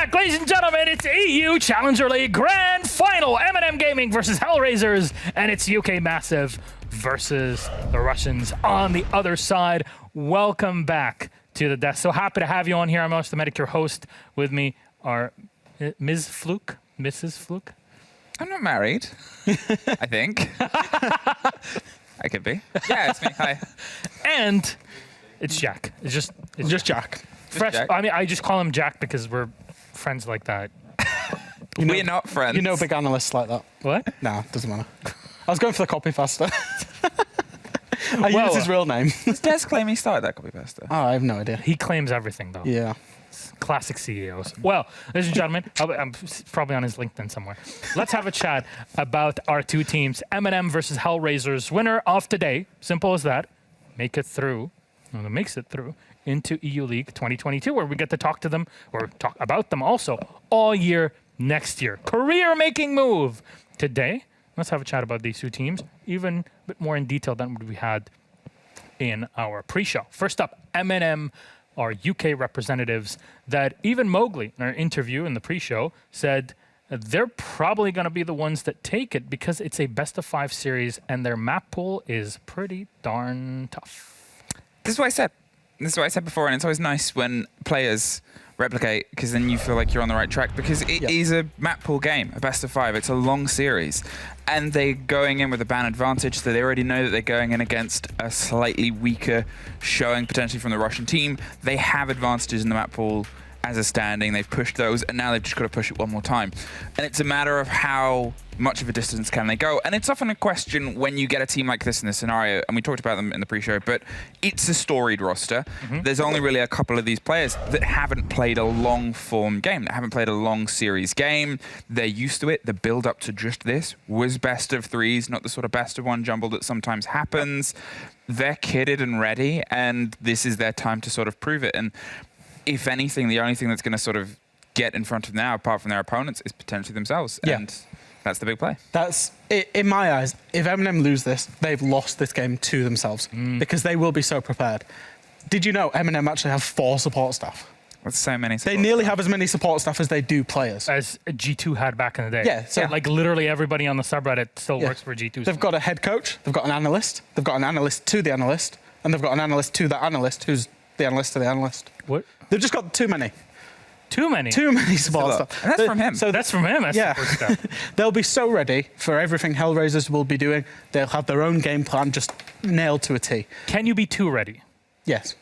back, ladies and gentlemen. It's EU Challenger League Grand Final. MNM Gaming versus Hellraisers, and it's UK Massive versus the Russians on the other side. Welcome back to the desk. So happy to have you on here. I'm Alex the Medic, your host. With me are Ms. Fluke, Mrs. Fluke. I'm not married, I think. I could be. Yeah, it's me. Hi. And it's Jack. It's just Jack. Fresh. Jack. I mean, I just call him Jack because we're friends like that. We're not friends. You know big analysts like that. What? Nah, doesn't matter. I was going for the copy pasta. I use his real name. Does Des claim he started that copy pasta? Oh, I have no idea. He claims everything, though. Yeah. Classic CEOs. Well, ladies and gentlemen, I'm probably on his LinkedIn somewhere. Let's have a chat about our two teams, MNM versus Hellraisers. Winner of today, simple as that, makes it through into EU League 2022, where we get to talk to them or talk about them also all year next year. Career-making move. Today, let's have a chat about these two teams, even a bit more in detail than what we had in our pre-show. First up, MNM, our UK representatives, that even Mowgli, in our interview in the pre-show, said they're probably going to be the ones that take it because it's a best-of-5 series and their map pool is pretty darn tough. This is what I said. This is what I said before, and it's always nice when players replicate, because then you feel like you're on the right track, because it is a map pool game, a best-of-5. It's a long series, and they're going in with a ban advantage, so they already know that they're going in against a slightly weaker showing, potentially from the Russian team. They have advantages in the map pool as a standing. They've pushed those, and now they've just got to push it one more time. And it's a matter of how much of a distance can they go. And it's often a question when you get a team like this in this scenario, and we talked about them in the pre-show, but it's a storied roster. There's only really a couple of these players that haven't played a long-form game, that haven't played a long series game. They're used to it. The build-up to just this was best of threes, not the sort of best of one jumble that sometimes happens. They're kitted and ready, and this is their time to sort of prove it. And if anything, the only thing that's going to sort of get in front of them now, apart from their opponents, is potentially themselves. Yeah. And that's the big play. That's, in my eyes, if MNM lose this, they've lost this game to themselves because they will be so prepared. Did you know MNM actually have 4 support staff? That's so many. They nearly have as many support staff as they do players. As G2 had back in the day. Yeah, so like literally everybody on the subreddit still works for G2. They've got a head coach, they've got an analyst, they've got an analyst to the analyst, and they've got an analyst to the analyst, who's the analyst to the analyst. What? They've just got too many. Too many? Too many support staff. And that's from him. So that's from him. That's support staff. They'll be so ready for everything Hellraisers will be doing. They'll have their own game plan just nailed to a T. Can you be too ready? Yes.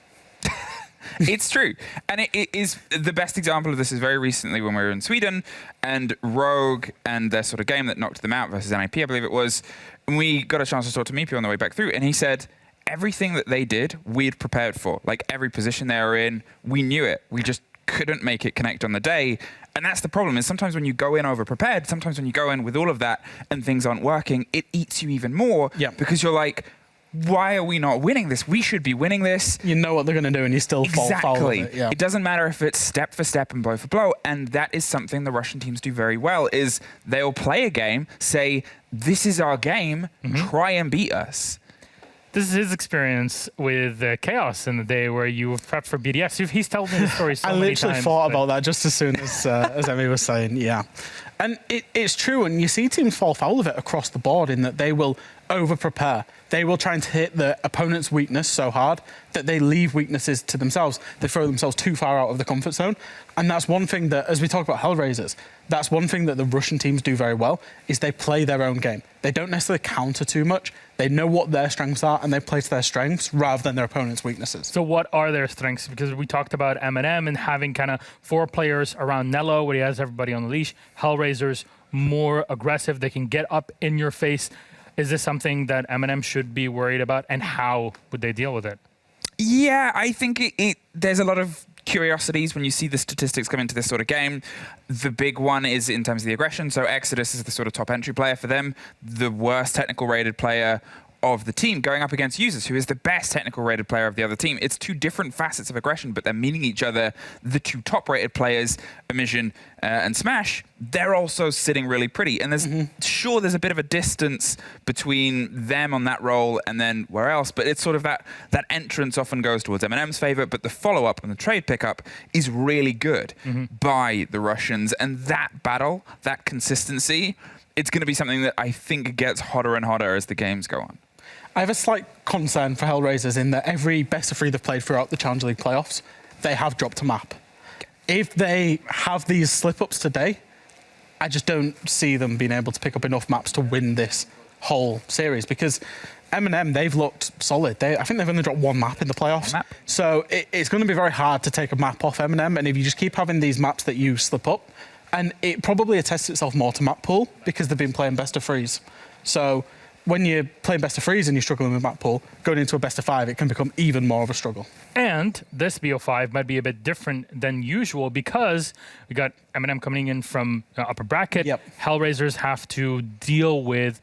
It's true. And it is the best example of this is very recently when we were in Sweden, and Rogue and their sort of game that knocked them out versus NIP, I believe it was, and we got a chance to talk to Mipi on the way back through, and he said everything that they did, we'd prepared for. Like every position they were in, we knew it. We just couldn't make it connect on the day. And that's the problem, is sometimes when you go in over-prepared, sometimes when you go in with all of that and things aren't working, it eats you even more because you're like, why are we not winning this? We should be winning this. You know what they're going to do and you still fall foul of it. Yeah. It doesn't matter if it's step for step and blow for blow. And that is something the Russian teams do very well, is they'll play a game, say, this is our game, try and beat us. This is his experience with Chaos in the day where you prepped for BDS. He's told me the story so many times. I literally thought about that just as soon as Emmy was saying, yeah. And it's true, and you see teams fall foul of it across the board in that they will over-prepare. They will try and hit the opponent's weakness so hard that they leave weaknesses to themselves. They throw themselves too far out of the comfort zone. And that's one thing that, as we talk about Hellraisers, that's one thing that the Russian teams do very well, is they play their own game. They don't necessarily counter too much. They know what their strengths are, and they play to their strengths rather than their opponent's weaknesses. So what are their strengths? Because we talked about MNM and having kind of 4 players around Nello, where he has everybody on the leash. Hellraisers, more aggressive. They can get up in your face. Is this something that MNM should be worried about, and how would they deal with it? Yeah, I think there's a lot of curiosities when you see the statistics come into this sort of game. The big one is in terms of the aggression. So Exodus is the sort of top entry player for them. The worst technical rated player of the team going up against users, who is the best technical rated player of the other team. It's two different facets of aggression, but they're meeting each other. The two top rated players, Emission and Smash, they're also sitting really pretty. And there's there's a bit of a distance between them on that role and then where else, but it's sort of that entrance often goes towards MNM's favor, but the follow-up and the trade pickup is really good by the Russians. And that battle, that consistency, it's going to be something that I think gets hotter and hotter as the games go on. I have a slight concern for Hellraisers in that every best of 3 they've played throughout the Challenger League playoffs, they have dropped a map. If they have these slip-ups today, I just don't see them being able to pick up enough maps to win this whole series, because MNM, they've looked solid. I think they've only dropped 1 map in the playoffs. So it's going to be very hard to take a map off MNM, and if you just keep having these maps that you slip up, and it probably attests itself more to map pool because they've been playing best of 3s. So when you're playing best of 3s and you're struggling with map pool, going into a best of 5, it can become even more of a struggle. And this BO5 might be a bit different than usual because we got MNM coming in from upper bracket. Hellraisers have to deal with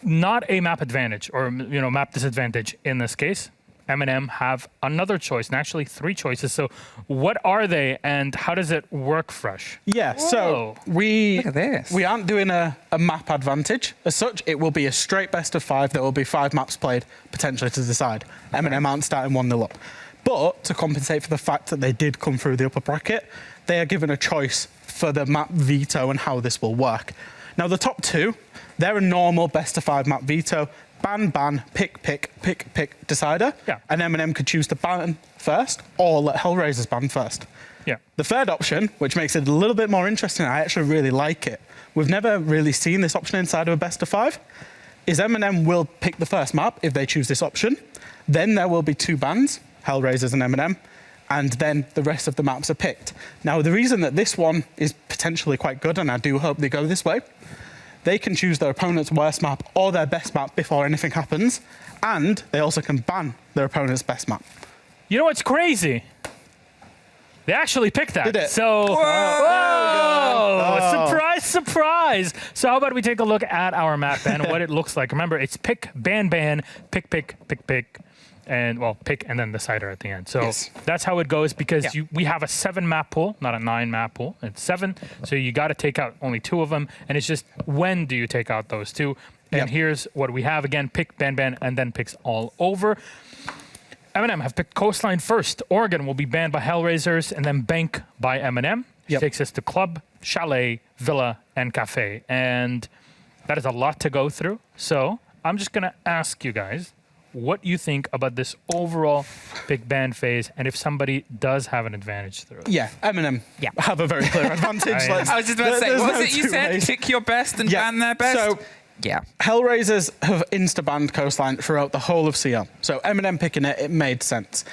not a map advantage or map disadvantage in this case. MNM have another choice, and actually 3 choices. So what are they, and how does it work, Fresh? Yeah, so we look at this. We aren't doing a map advantage as such. It will be a straight best of 5. There will be 5 maps played potentially to decide. MNM aren't starting 1-0 up. But to compensate for the fact that they did come through the upper bracket, they are given a choice for the map veto and how this will work. Now, the top 2, they're a normal best of 5 map veto. Ban, pick, decider. Yeah. And MNM could choose to ban first or let Hellraisers ban first. Yeah. The third option, which makes it a little bit more interesting, I actually really like it. We've never really seen this option inside of a best of 5, is MNM will pick the first map if they choose this option. Then there will be 2 bans, Hellraisers and MNM, and then the rest of the maps are picked. Now, the reason that this one is potentially quite good, and I do hope they go this way, they can choose their opponent's worst map or their best map before anything happens, and they also can ban their opponent's best map. You know what's crazy? They actually picked that. Did it? So, Oh. surprise, surprise. So how about we take a look at our map and what it looks like. Remember, it's pick, ban, pick, and pick and then decider at the end. So that's how it goes, because we have a 7 map pool, not a 9 map pool. It's 7. So you got to take out only 2 of them. And it's just, when do you take out those 2? And here's what we have. Again, pick, ban, and then picks all over. MNM have picked Coastline first. Oregon will be banned by Hellraisers, and then Bank by MNM. Takes us to Club, Chalet, Villa, and Cafe. And that is a lot to go through. So I'm just going to ask you guys what you think about this overall big ban phase, and if somebody does have an advantage through it. Yeah, MNM have a very clear advantage. I was just about to say, what was it you said? Pick your best and ban their best? So, Hellraisers have insta-banned Coastline throughout the whole of CL. So MNM picking it made sense.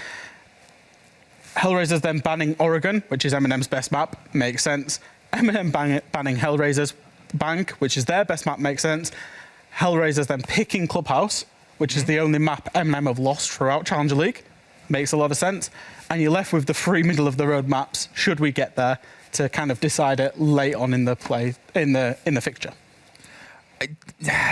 Hellraisers then banning Oregon, which is MNM's best map, makes sense. MNM banning Hellraisers Bank, which is their best map, makes sense. Hellraisers then picking Clubhouse, which is the only map MNM have lost throughout Challenger League. Makes a lot of sense. And you're left with the 3 middle-of-the-road maps, should we get there, to kind of decide it late on in the play, in the fixture.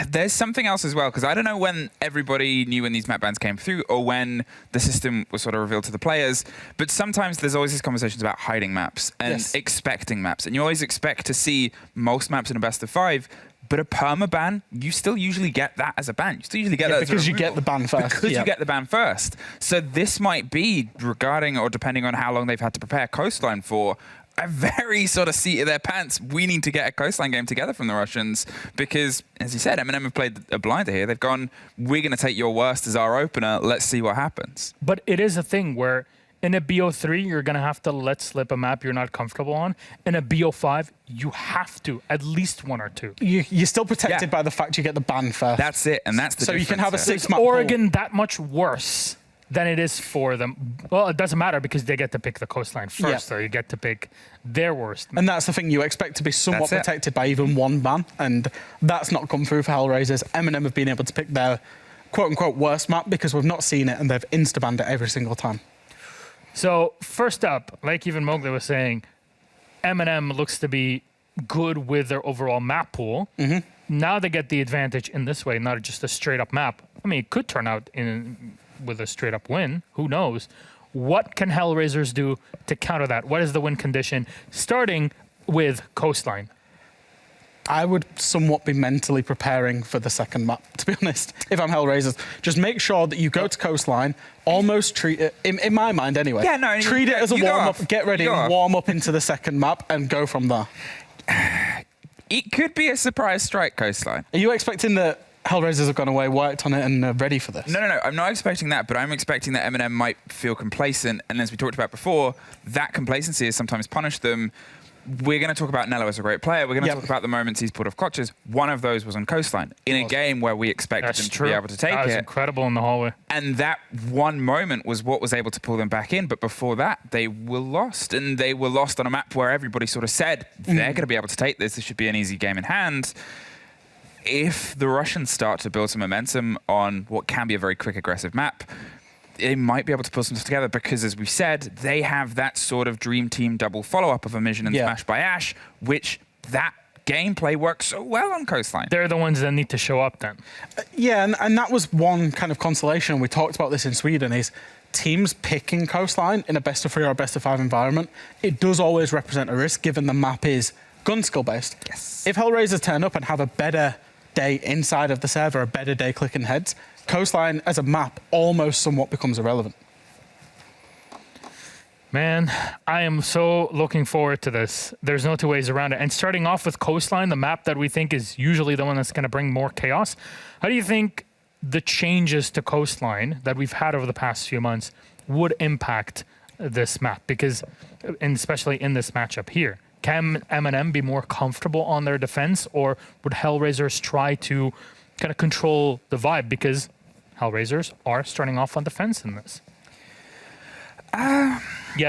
There's something else as well, because I don't know when everybody knew when these map bans came through or when the system was sort of revealed to the players, but sometimes there's always these conversations about hiding maps and expecting maps, and you always expect to see most maps in a best of 5, but a perma ban, you still usually get that as a ban. You still usually get that as a because you get the ban first. Because you get the ban first. So this might be, regarding or depending on how long they've had to prepare Coastline for, a very sort of seat of their pants. We need to get a Coastline game together from the Russians because, as you said, MNM have played a blinder here. They've gone, we're going to take your worst as our opener. Let's see what happens. But it is a thing where in a BO3, you're going to have to let slip a map you're not comfortable on. In a BO5, you have to, at least 1 or 2. You're still protected by the fact you get the ban first. That's it, and that's the difference. So you can have a 6-map Oregon that much worse than it is for them. Well, it doesn't matter because they get to pick the Coastline first, so you get to pick their worst. And that's the thing, you expect to be somewhat protected by even 1 ban, and that's not come through for Hellraisers. MNM have been able to pick their quote-unquote worst map because we've not seen it, and they've insta-banned it every single time. So first up, like even Mowgli was saying, MNM looks to be good with their overall map pool. now they get the advantage in this way, not just a straight up map. I mean, it could turn out with a straight up win. Who knows? What can Hellraisers do to counter that? What is the win condition? Starting with Coastline. I would somewhat be mentally preparing for the second map, to be honest, if I'm Hellraisers. Just make sure that you go to Coastline, almost treat it, in my mind anyway, treat it as a warm-up, get ready, and warm up into the second map, and go from there. It could be a surprise strike, Coastline. Are you expecting that Hellraisers have gone away, worked on it, and are ready for this? No. I'm not expecting that, but I'm expecting that MNM might feel complacent. And as we talked about before, that complacency has sometimes punished them. We're going to talk about Nello as a great player. We're going to talk about the moments he's pulled off clutches. One of those was on Coastline in a game where we expected him to be able to take it. That was incredible in the hallway. And that one moment was what was able to pull them back in. But before that, they were lost. And they were lost on a map where everybody sort of said, they're going to be able to take this. This should be an easy game in hand. If the Russians start to build some momentum on what can be a very quick, aggressive map, they might be able to pull some stuff together because, as we said, they have that sort of dream team double follow-up of Emission and Smash by Ash, which that gameplay works so well on Coastline. They're the ones that need to show up then. And that was one kind of consolation. We talked about this in Sweden, is teams picking Coastline in a best-of-3 or a best-of-5 environment. It does always represent a risk, given the map is gun skill-based. Yes. If Hellraisers turn up and have a better day inside of the server, a better day clicking heads, Coastline as a map almost somewhat becomes irrelevant. Man, I am so looking forward to this. There's no two ways around it. And starting off with Coastline, the map that we think is usually the one that's going to bring more chaos, how do you think the changes to Coastline that we've had over the past few months would impact this map? Because, and especially in this matchup here, can MNM be more comfortable on their defense, or would Hellraisers try to kind of control the vibe, because Hellraisers are starting off on defense in this? Yeah,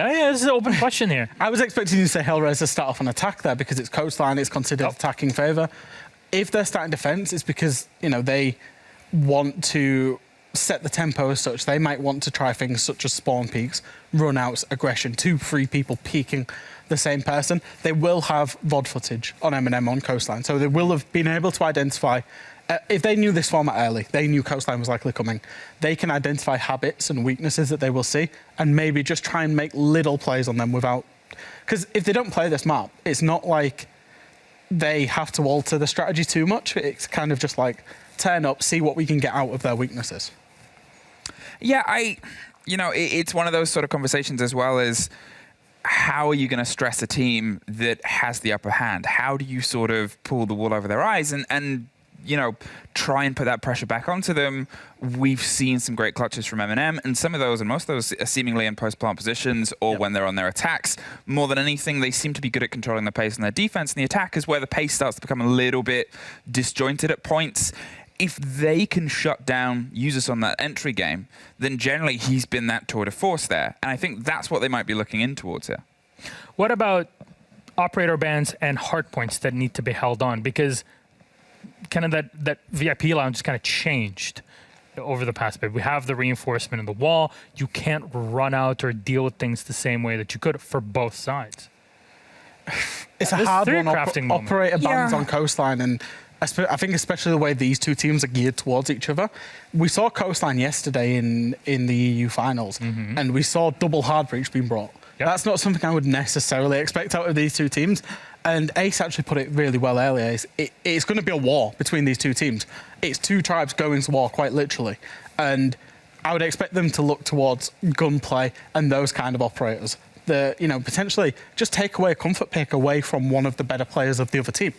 this is an open question here. I was expecting you to say Hellraisers start off on attack there because it's Coastline, it's considered attacking favour. If they're starting defense, it's because, you know, they want to set the tempo as such. They might want to try things such as spawn peaks, run outs, aggression, 2-3 people peeking the same person. They will have VOD footage on MNM on Coastline, so they will have been able to identify. If they knew this format early, they knew Coastline was likely coming, they can identify habits and weaknesses that they will see and maybe just try and make little plays on them without... Because if they don't play this map, it's not like they have to alter the strategy too much. It's kind of just like, turn up, see what we can get out of their weaknesses. Yeah, it's one of those sort of conversations as well as, how are you going to stress a team that has the upper hand? How do you sort of pull the wool over their eyes and try and put that pressure back onto them? We've seen some great clutches from MNM, and some of those, and most of those, are seemingly in post-plant positions or when they're on their attacks. More than anything, they seem to be good at controlling the pace and their defense, and the attack is where the pace starts to become a little bit disjointed at points. If they can shut down users on that entry game, then generally he's been that tour de force there. And I think that's what they might be looking in towards here. What about operator bans and hard points that need to be held on? Because kind of that VIP lounge has kind of changed over the past bit. We have the reinforcement in the wall. You can't run out or deal with things the same way that you could for both sides. It's a hard one. Operator bans on Coastline, and I think especially the way these two teams are geared towards each other. We saw Coastline yesterday in the EU finals, and we saw double hard breach being brought. Yep. That's not something I would necessarily expect out of these two teams. And Ace actually put it really well earlier. It's going to be a war between these two teams. It's two tribes going to war, quite literally. And I would expect them to look towards gunplay and those kind of operators. Potentially just take away a comfort pick away from one of the better players of the other team.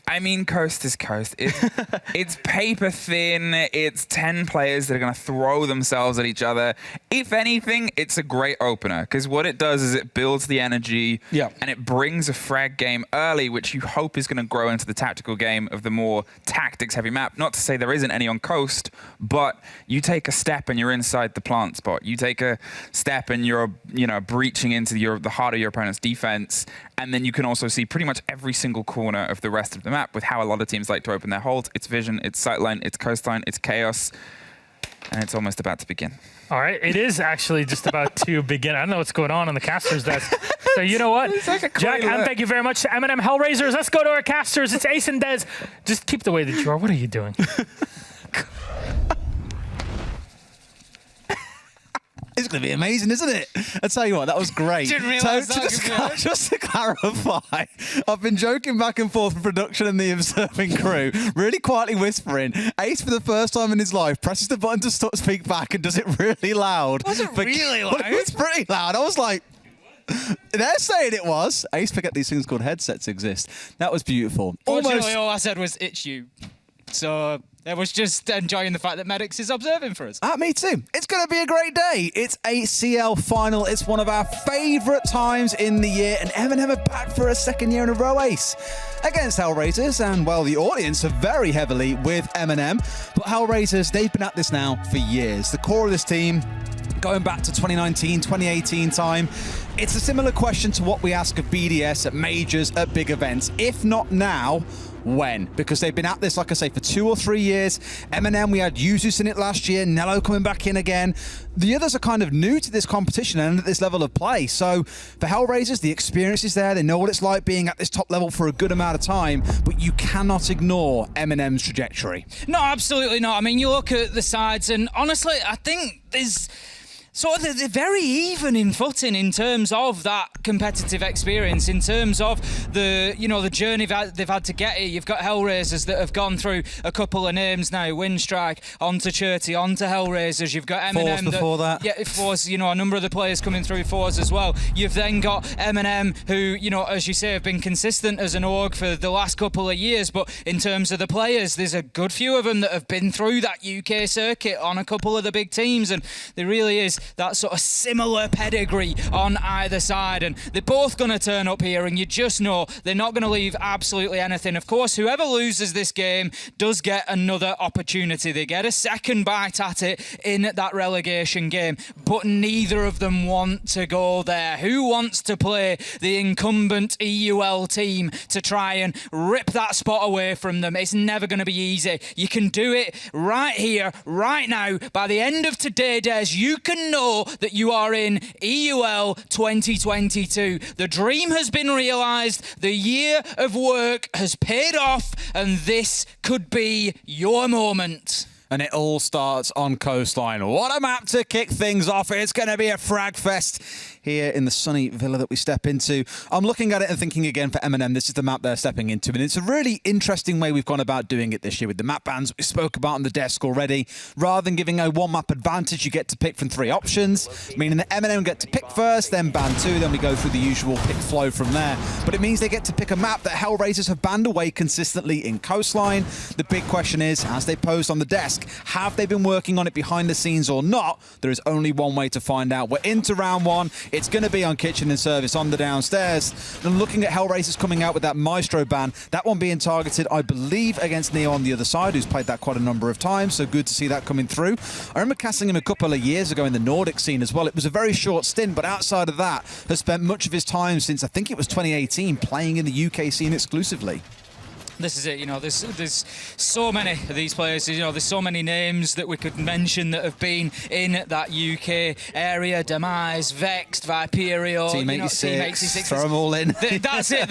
I mean, Coast is Coast. It's paper thin. It's 10 players that are going to throw themselves at each other. If anything, it's a great opener, because what it does is it builds the energy and it brings a frag game early, which you hope is going to grow into the tactical game of the more tactics-heavy map. Not to say there isn't any on Coast, but you take a step and you're inside the plant spot. You take a step and you're breaching into the heart of your opponent's defense, and then you can also see pretty much every single corner of the rest of the map with how a lot of teams like to open their holds. It's Vision, it's Sightline, it's Coastline, it's Chaos, and it's almost about to begin. All right, it is actually just about to begin. I don't know what's going on the caster's desk. So you know what? like a Jack, cool and look. thank you very much to MNM Hellraisers. Let's go to our casters. It's Ace and Dez. Just keep the way that you are. What are you doing? It's going to be amazing, isn't it? I tell you what, that was great. Didn't realise So, that, just to clarify, I've been joking back and forth with production and the observing crew, really quietly whispering. Ace, for the first time in his life, presses the button to speak back and does it really loud. Was it really Well, loud? it was pretty loud. I was like, they're saying it was. Ace, forget these things called headsets exist. That was beautiful. Fortunately, all I said was, it's you. So I was just enjoying the fact that Medics is observing for us. Me too. It's going to be a great day. It's a CL final. It's one of our favourite times in the year, and M&M are back for a second year in a row, Ace. Against Hellraisers, and well, the audience are very heavily with M&M, but Hellraisers, they've been at this now for years. The core of this team, going back to 2019, 2018 time, it's a similar question to what we ask of BDS at majors, at big events. If not now, when? Because they've been at this, like I say, for 2 or 3 years. M&M, we had Yuzus in it last year, Nello coming back in again. The others are kind of new to this competition and at this level of play. So for Hellraisers, the experience is there. They know what it's like being at this top level for a good amount of time, but you cannot ignore M&M's trajectory. No, absolutely not. I mean, you look at the sides, and honestly, I think there's sort of they're very even in footing in terms of that competitive experience, in terms of the the journey they've had to get here. You've got Hellraisers that have gone through a couple of names now, Windstrike, onto Cherty, onto Hellraisers. You've got M&M Force before that. Yeah, Force, a number of the players coming through Force as well. You've then got M&M who, as you say, have been consistent as an org for the last couple of years, but in terms of the players, there's a good few of them that have been through that UK circuit on a couple of the big teams, and there really is that sort of similar pedigree on either side, and they're both going to turn up here, and you just know they're not going to leave absolutely anything. Of course, whoever loses this game does get another opportunity. They get a second bite at it in that relegation game, but neither of them want to go there. Who wants to play the incumbent EUL team to try and rip that spot away from them? It's never going to be easy. You can do it right here, right now. By the end of today, Des, you can know that you are in EUL 2022. The dream has been realised, the year of work has paid off, and this could be your moment. And it all starts on Coastline. What a map to kick things off. It's going to be a frag fest here in the sunny villa that we step into. I'm looking at it and thinking again for M&M, this is the map they're stepping into. And it's a really interesting way we've gone about doing it this year with the map bans we spoke about on the desk already. Rather than giving a one map advantage, you get to pick from 3 options, meaning that M&M get to pick first, then ban 2, then we go through the usual pick flow from there. But it means they get to pick a map that Hellraisers have banned away consistently in Coastline. The big question is, as they posed on the desk, have they been working on it behind the scenes or not? There is only one way to find out. We're into round 1. It's going to be on Kitchen and Service on the downstairs. And looking at Hellraisers coming out with that Maestro ban, that one being targeted, I believe, against Neo on the other side, who's played that quite a number of times, so good to see that coming through. I remember casting him a couple of years ago in the Nordic scene as well. It was a very short stint, but outside of that, has spent much of his time since, I think it was 2018, playing in the UK scene exclusively. This is it, there's so many of these players, there's so many names that we could mention that have been in that UK area. Demise, Vexed, Viperio, Team 86, throw them all in. That's it,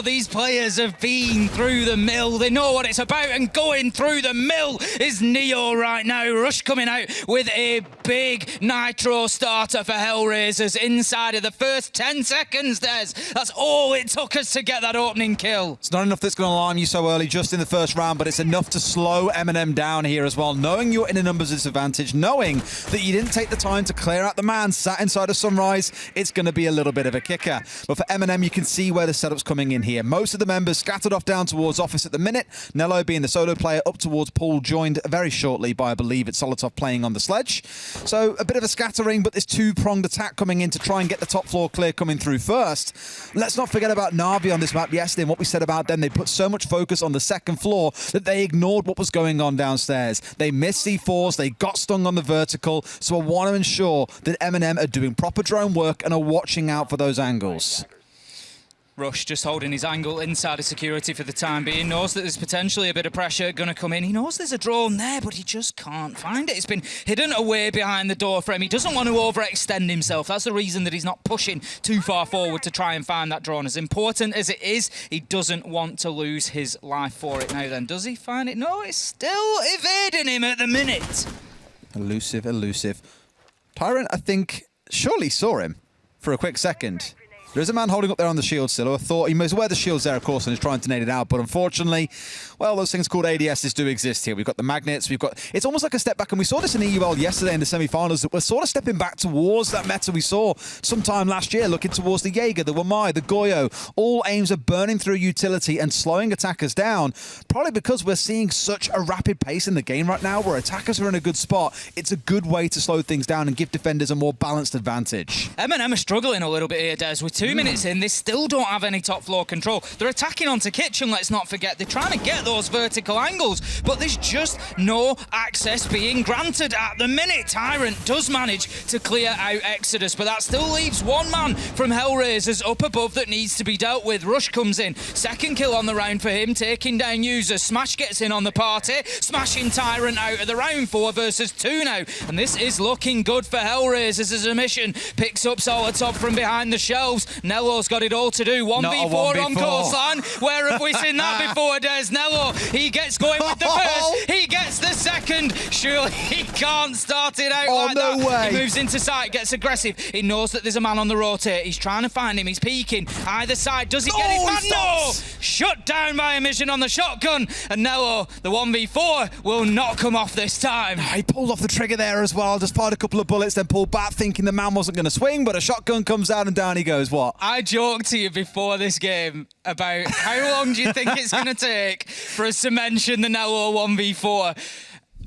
these players have been through the mill, they know what it's about, and going through the mill is Neo right now. Rush coming out with a big Nitro starter for Hellraisers inside of the first 10 seconds, That's all it took us to get that opening kill. It's not enough that's going to alarm you so early just in the first round, but it's enough to slow M&M down here as well, knowing you're in a numbers disadvantage, knowing that you didn't take the time to clear out the man sat inside of Sunrise. It's going to be a little bit of a kicker. But for M&M, you can see where the setup's coming in here. Most of the members scattered off down towards office at the minute. Nello being the solo player up towards pool, joined very shortly by, I believe, it's Solotov playing on the sledge. So a bit of a scattering, but this two-pronged attack coming in to try and get the top floor clear coming through first. Let's not forget about Na'Vi on this map yesterday and what we said about them. They put so much focus on the second floor that they ignored what was going on downstairs. They missed C4s, they got stung on the vertical, so I want to ensure that M&M are doing proper drone work and are watching out for those angles. Rush just holding his angle inside of security for the time being. Knows that there's potentially a bit of pressure going to come in. He knows there's a drone there, but he just can't find it. It's been hidden away behind the door frame. He doesn't want to overextend himself. That's the reason that he's not pushing too far forward to try and find that drone. As important as it is, he doesn't want to lose his life for it. Now then, does he find it? No, it's still evading him at the minute. Elusive, elusive. Tyrant, I think, surely saw him for a quick second. There is a man holding up there on the shield still. I thought he was aware the shield's there, of course, and is trying to nade it out. But unfortunately, well, those things called ADSs do exist here. We've got the magnets. We've got. It's almost like a step back, and we saw this in EUL yesterday in the semi-finals. That we're sort of stepping back towards that meta we saw sometime last year, looking towards the Jaeger, the Wamai, the Goyo. All aims of burning through utility and slowing attackers down. Probably because we're seeing such a rapid pace in the game right now, where attackers are in a good spot. It's a good way to slow things down and give defenders a more balanced advantage. MNM are struggling a little bit here, Des. With 2 minutes in, they still don't have any top floor control. They're attacking onto Kitchen, let's not forget. They're trying to get those vertical angles, but there's just no access being granted at the minute. Tyrant does manage to clear out Exodus, but that still leaves one man from Hellraisers up above that needs to be dealt with. Rush comes in. Second kill on the round for him, taking down users. Smash gets in on the party, smashing Tyrant out of the round. 4 versus 2 now, and this is looking good for Hellraisers as a mission. Picks up Solitop from behind the shelves. Nello's got it all to do. 1v4 on coastline. Where have we seen that before, Des? Nello, he gets going with the first. He gets the second. Surely he can't start it out like no that. way. He moves into sight, gets aggressive. He knows that there's a man on the rotate. He's trying to find him. He's peeking. Either side. Does he get his man? No! Shut down by a mission on the shotgun. And Nello, the 1v4, will not come off this time. He pulled off the trigger there as well. Just fired a couple of bullets, then pulled back, thinking the man wasn't going to swing, but a shotgun comes out and down he goes. What? I joked to you before this game about how long do you think it's going to take for us to mention the Nello 1v4.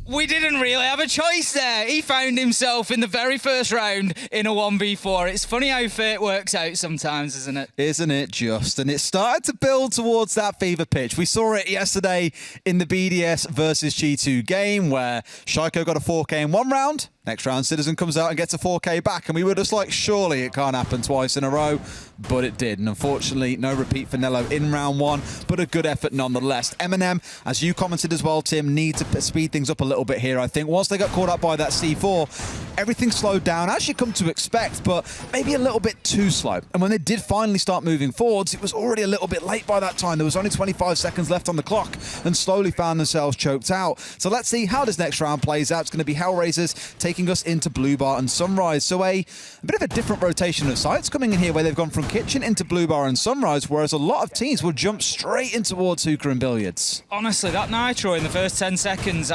We didn't really have a choice there. He found himself in the very first round in a 1v4. It's funny how fate works out sometimes, isn't it? Isn't it just? And it started to build towards that fever pitch. We saw it yesterday in the BDS versus G2 game where Shaiko got a 4K in one round. Next round, Citizen comes out and gets a 4K back, and we were just like, surely it can't happen twice in a row, but it did. And unfortunately, no repeat for Nello in round 1, but a good effort nonetheless. MNM, as you commented as well, Tim, need to speed things up a little bit here, I think. Once they got caught up by that C4, everything slowed down, as you come to expect, but maybe a little bit too slow. And when they did finally start moving forwards, it was already a little bit late by that time. There was only 25 seconds left on the clock, and slowly found themselves choked out. So let's see how this next round plays out. It's going to be Hellraisers taking us into Blue Bar and Sunrise. So a bit of a different rotation of sites coming in here, where they've gone from Kitchen into Blue Bar and Sunrise, whereas a lot of teams will jump straight in towards Hookah and Billiards. Honestly, that Nitro in the first 10 seconds,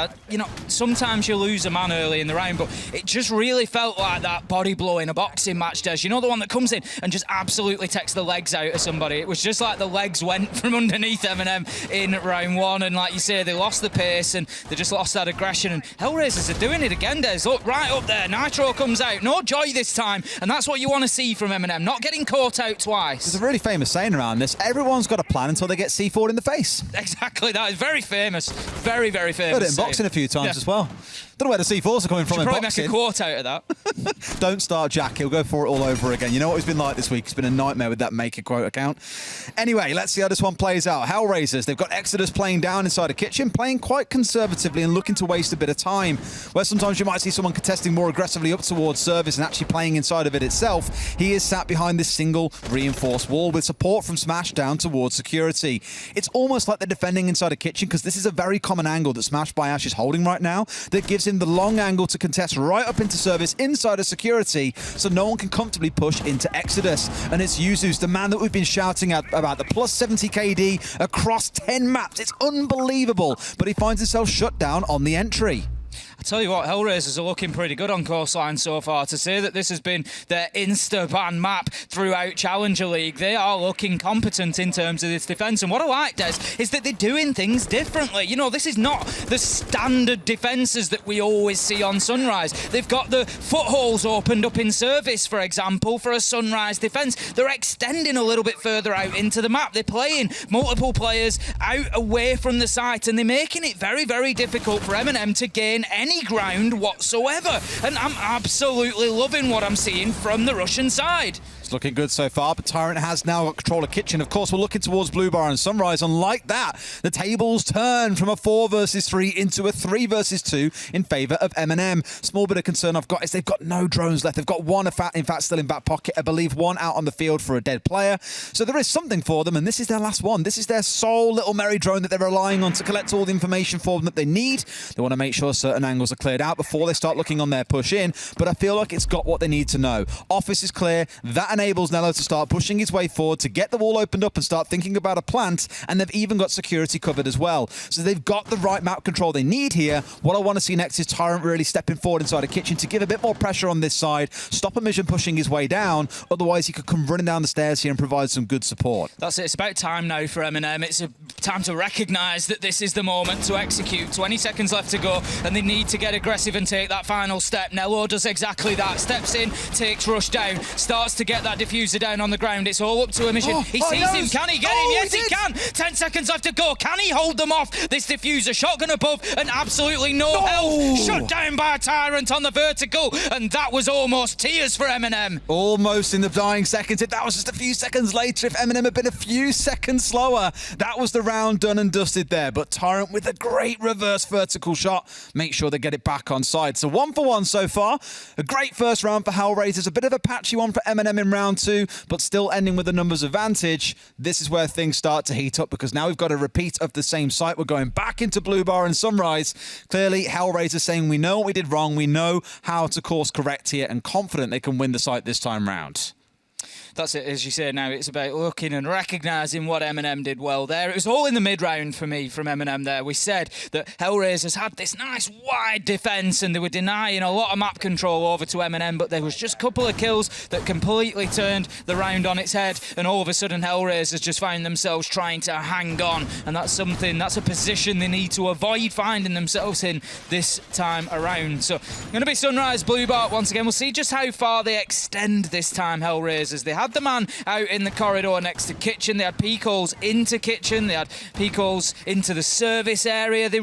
sometimes you lose a man early in the round, but it just really felt like that body blow in a boxing match, Des. You know, the one that comes in and just absolutely takes the legs out of somebody. It was just like the legs went from underneath MNM in round 1, and like you say, they lost the pace and they just lost that aggression, and Hellraisers are doing it again, Des. Look, right up there, Nitro comes out, no joy this time, and that's what you want to see from MNM, not getting caught out twice. There's a really famous saying around this: everyone's got a plan until they get C4'd in the face. Exactly, that is very famous, very, very famous. Heard it in boxing a few times as well. Don't know where the C4s are coming from in probably boxing. make a quote out of that. Don't start Jack, he'll go for it all over again. You know what he's been like this week? It's been a nightmare with that make a quote account. Anyway, let's see how this one plays out. Hellraisers, they've got Exodus playing down inside a kitchen, playing quite conservatively and looking to waste a bit of time, where sometimes you might see someone contesting more aggressively up towards service and actually playing inside of it itself. He is sat behind this single reinforced wall with support from Smash down towards security. It's almost like they're defending inside a kitchen, because this is a very common angle that Smash by Ash is holding right now that gives him the long angle to contest right up into service inside of security, so no one can comfortably push into Exodus. And it's Yuzu's, the man that we've been shouting at about the plus 70 KD across 10 maps. It's unbelievable, but he finds himself shut down on the entry. I tell you what, Hellraisers are looking pretty good on coastline so far. To say that this has been their insta-ban map throughout Challenger League, they are looking competent in terms of this defence. And what I like, Des, is that they're doing things differently. You know, this is not the standard defences that we always see on Sunrise. They've got the footholes opened up in service, for example, for a Sunrise defence. They're extending a little bit further out into the map. They're playing multiple players out away from the site, and they're making it very, very difficult for MNM to gain any ground whatsoever, and I'm absolutely loving what I'm seeing from the Russian side. It's looking good so far, but Tyrant has now got control of Kitchen. Of course, we're looking towards Blue Bar and Sunrise, and like that, the tables turn from a 4 versus 3 into a 3 versus 2 in favour of MNM. Small bit of concern I've got is they've got no drones left. They've got one, in fact, still in back pocket. I believe one out on the field for a dead player. So there is something for them, and this is their last one. This is their sole little merry drone that they're relying on to collect all the information for them that they need. They want to make sure certain angles are cleared out before they start looking on their push in, but I feel like it's got what they need to know. Office is clear. That enables Nello to start pushing his way forward, to get the wall opened up and start thinking about a plant, and they've even got security covered as well. So they've got the right map control they need here. What I want to see next is Tyrant really stepping forward inside a Kitchen to give a bit more pressure on this side, stop a mission pushing his way down, otherwise he could come running down the stairs here and provide some good support. That's it. It's about time now for MNM. It's time to recognise that this is the moment to execute. 20 seconds left to go, and they need to get aggressive and take that final step. Nello does exactly that. Steps in, takes Rush down, starts to get that diffuser down on the ground. It's all up to a mission. He sees him. Can he get him? Yes, he can. 10 seconds left to go. Can he hold them off? This diffuser, shotgun above, and absolutely no health. Shut down by Tyrant on the vertical, and that was almost tears for MNM. Almost in the dying seconds. If that was just a few seconds later, if MNM had been a few seconds slower, that was the round done and dusted there. But Tyrant with a great reverse vertical shot, make sure they get it back on side. So 1 for 1 so far. A great first round for Hellraisers. A bit of a patchy one for MNM in round 2, but still ending with a numbers advantage. This is where things start to heat up, because now we've got a repeat of the same site. We're going back into Blue Bar and Sunrise. Clearly, Hellraisers saying we know what we did wrong. We know how to course correct here, and confident they can win the site this time round. That's it, as you say now. It's about looking and recognising what MNM did well there. It was all in the mid-round for me from MNM there. We said that Hellraisers had this nice wide defence and they were denying a lot of map control over to MNM, but there was just a couple of kills that completely turned the round on its head, and all of a sudden Hellraisers just find themselves trying to hang on, and that's a position they need to avoid finding themselves in this time around. So going to be Sunrise Blue Bar once again. We'll see just how far they extend this time, Hellraisers. They had the man out in the corridor next to Kitchen. They had peek holes into Kitchen. They had peek holes into the service area. They're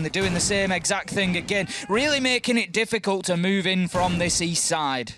doing the same exact thing again, really making it difficult to move in from this east side.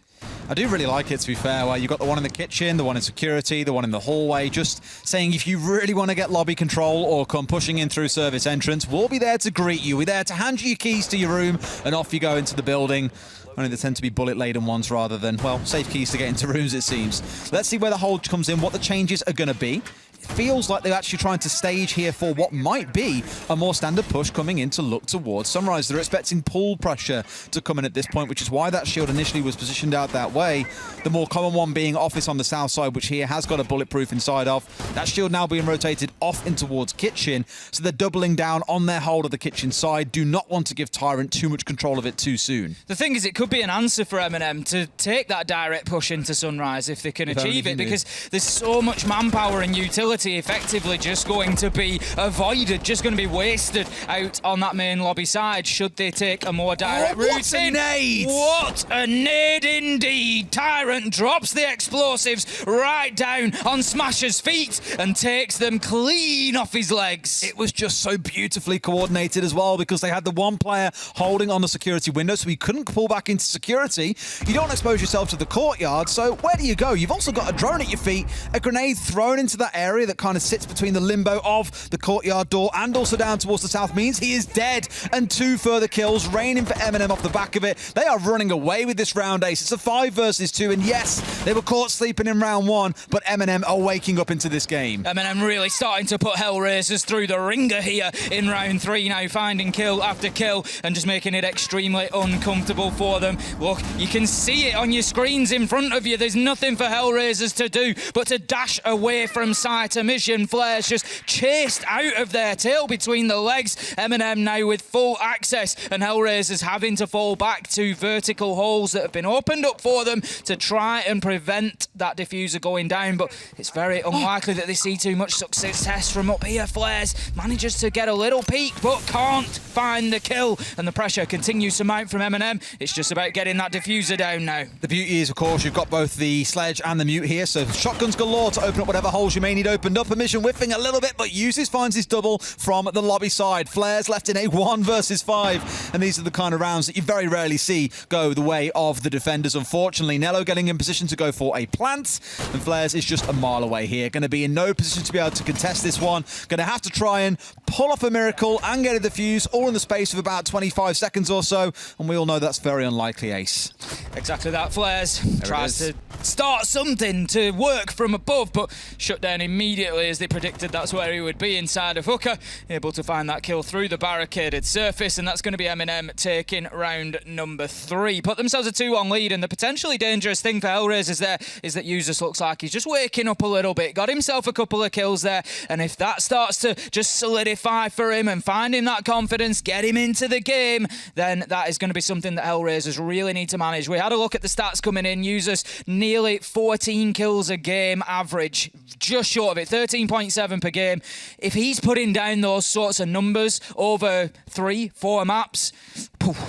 I do really like it, to be fair, where you've got the one in the kitchen, the one in security, the one in the hallway, just saying if you really want to get lobby control or come pushing in through service entrance, we'll be there to greet you. We're there to hand you your keys to your room, and off you go into the building. Only they tend to be bullet-laden ones rather than, well, safe keys to get into rooms, it seems. Let's see where the hold comes in, what the changes are going to be. It feels like they're actually trying to stage here for what might be a more standard push coming in to look towards Sunrise. They're expecting pull pressure to come in at this point, which is why that shield initially was positioned out that way. The more common one being Office on the south side, which here has got a bulletproof inside of. That shield now being rotated off in towards Kitchen, so they're doubling down on their hold of the Kitchen side. Do not want to give Tyrant too much control of it too soon. The thing is, it could be an answer for MNM to take that direct push into Sunrise if they can achieve it, because there's so much manpower and utility effectively just going to be avoided, just going to be wasted out on that main lobby side should they take a more direct route in. What a nade! What a nade indeed! Tyrant drops the explosives right down on Smasher's feet and takes them clean off his legs. It was just so beautifully coordinated as well, because they had the one player holding on the security window, so he couldn't pull back into security. You don't expose yourself to the courtyard, so where do you go? You've also got a drone at your feet, a grenade thrown into that area that kind of sits between the limbo of the courtyard door and also down towards the south, means he is dead, and 2 further kills raining for MNM off the back of it. They are running away with this round ace. It's a 5 versus 2, and yes, they were caught sleeping in round 1, but MNM are waking up into this game. MNM really starting to put Hellraisers through the ringer here in round 3 now, finding kill after kill and just making it extremely uncomfortable for them. Look, you can see it on your screens in front of you. There's nothing for Hellraisers to do but to dash away from sight. A mission flares just chased out of their tail between the legs. MNM now with full access, and Hellraisers having to fall back to vertical holes that have been opened up for them to try and prevent that diffuser going down, but it's very unlikely that they see too much success from up here. Flares manages to get a little peek but can't find the kill, and the pressure continues to mount from MNM. It's just about getting that diffuser down now. The beauty is, of course, you've got both the sledge and the mute here, so shotguns galore to open up whatever holes you may need open. opened up. Mission whiffing a little bit, but Uses finds his double from the lobby side. Flares left in a 1 versus 5, and these are the kind of rounds that you very rarely see go the way of the defenders, unfortunately. Nello getting in position to go for a plant, and Flares is just a mile away here. Going to be in no position to be able to contest this one. Going to have to try and pull off a miracle and get a defuse, all in the space of about 25 seconds or so, and we all know that's very unlikely, Ace. Exactly that. Flares tries to start something to work from above, but shut down immediately as they predicted that's where he would be, inside of Hooker. Able to find that kill through the barricaded surface, and that's going to be MNM taking round number 3. Put themselves a 2-1 lead, and the potentially dangerous thing for Hellraisers there is that Usus looks like he's just waking up a little bit. Got himself a couple of kills there, and if that starts to just solidify for him and finding that confidence, get him into the game, then that is going to be something that Hellraisers really need to manage. We had a look at the stats coming in. Usus nearly 14 kills a game average, just short of it, 13.7 per game. If he's putting down those sorts of numbers over 3-4 maps,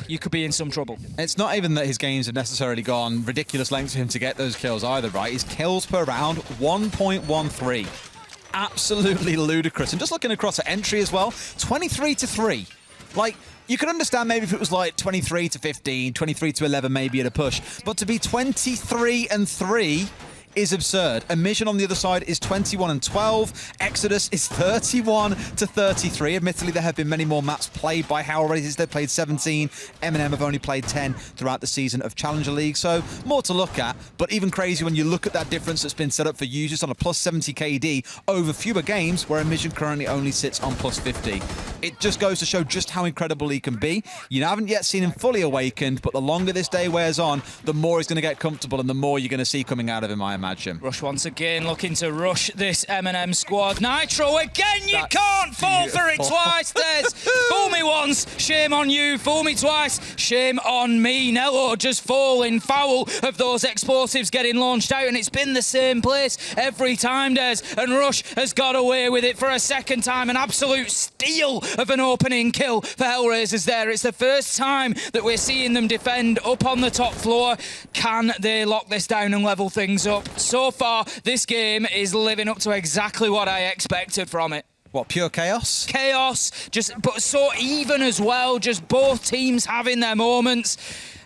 you could be in some trouble. It's not even that his games have necessarily gone ridiculous lengths for him to get those kills either, right? His kills per round, 1.13. Absolutely ludicrous. And just looking across at entry as well, 23-3. Like, you could understand maybe if it was like 23-15, 23-11 maybe at a push, but to be 23-3 is absurd. Emission on the other side is 21-12. Exodus is 31-33. Admittedly, there have been many more maps played by Hellraisers. They've played 17. MNM have only played 10 throughout the season of Challenger League, so more to look at. But even crazy when you look at that difference that's been set up for Usus on a plus 70 KD over fewer games, where Emission currently only sits on plus 50. It just goes to show just how incredible he can be. You haven't yet seen him fully awakened, but the longer this day wears on, the more he's going to get comfortable and the more you're going to see coming out of him, I imagine. Rush once again, looking to rush this MNM squad. Nitro again, you can't fall for it twice, Des. Fool me once, shame on you. Fool me twice, shame on me. Nello just falling foul of those explosives getting launched out, and it's been the same place every time, Des. And Rush has got away with it for a second time. An absolute steal of an opening kill for Hellraisers there. It's the first time that we're seeing them defend up on the top floor. Can they lock this down and level things up? So far, this game is living up to exactly what I expected from it. What, pure chaos? Chaos, but so even as well, just both teams having their moments.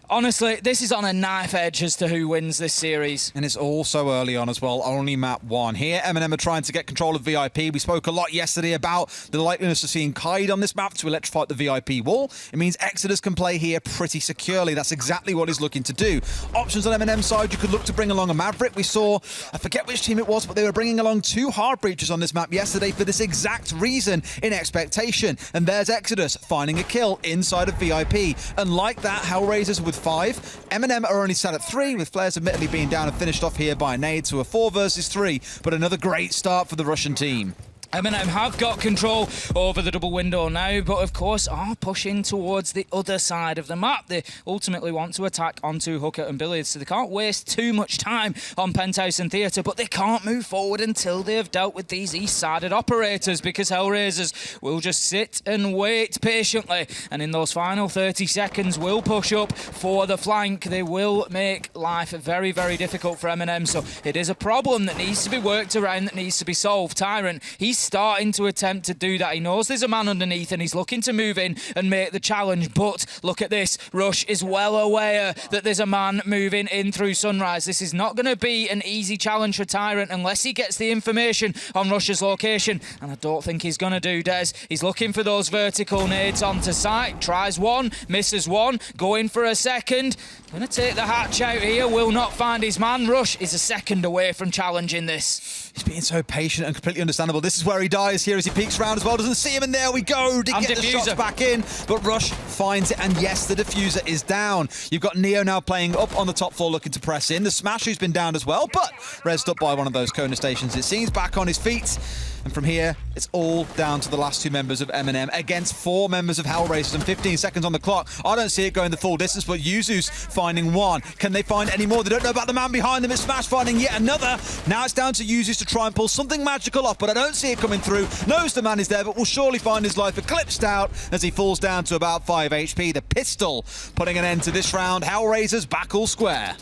Honestly, this is on a knife edge as to who wins this series. And it's all so early on as well, only map 1. Here, MNM are trying to get control of VIP. We spoke a lot yesterday about the likeliness of seeing Kaid on this map to electrify the VIP wall. It means Exodus can play here pretty securely. That's exactly what he's looking to do. Options on MNM's side, you could look to bring along a Maverick. We saw, I forget which team it was, but they were bringing along 2 hard breaches on this map yesterday for this exact reason, in expectation. And there's Exodus finding a kill inside of VIP. And like that, Hellraisers with 5. MNM are only sat at 3, with Flares admittedly being down and finished off here by a nade to a 4 versus 3, but another great start for the Russian team. MNM have got control over the double window now, but of course are pushing towards the other side of the map. They ultimately want to attack onto Hooker and Billiards, so they can't waste too much time on Penthouse and Theatre, but they can't move forward until they have dealt with these east-sided operators, because Hellraisers will just sit and wait patiently, and in those final 30 seconds will push up for the flank. They will make life very, very difficult for MNM, so it is a problem that needs to be worked around, that needs to be solved. Tyrant, he's starting to attempt to do that. He knows there's a man underneath and he's looking to move in and make the challenge, but look at this. Rush is well aware that there's a man moving in through Sunrise. This is not going to be an easy challenge for Tyrant unless he gets the information on Rush's location, and I don't think he's going to do, Des. He's looking for those vertical nades onto site. Tries one, misses one, going for a second. Going to take the hatch out here, will not find his man. Rush is a second away from challenging this. He's being so patient and completely understandable. This is where he dies here as he peeks around as well. Doesn't see him, and there we go. Did get the shots back in, but Rush finds it, and yes, the diffuser is down. You've got Neo now playing up on the top floor looking to press in. The Smash, who's been down as well, but rezzed up by one of those Kona stations, it seems, back on his feet. And from here, it's all down to the last 2 members of MNM against 4 members of Hellraisers, and 15 seconds on the clock. I don't see it going the full distance, but Yuzu's finding one. Can they find any more? They don't know about the man behind them. It's Smash finding yet another. Now it's down to Yuzu's to try and pull something magical off, but I don't see it coming through. Knows the man is there, but will surely find his life eclipsed out as he falls down to about 5 HP. The pistol putting an end to this round. Hellraisers back all square.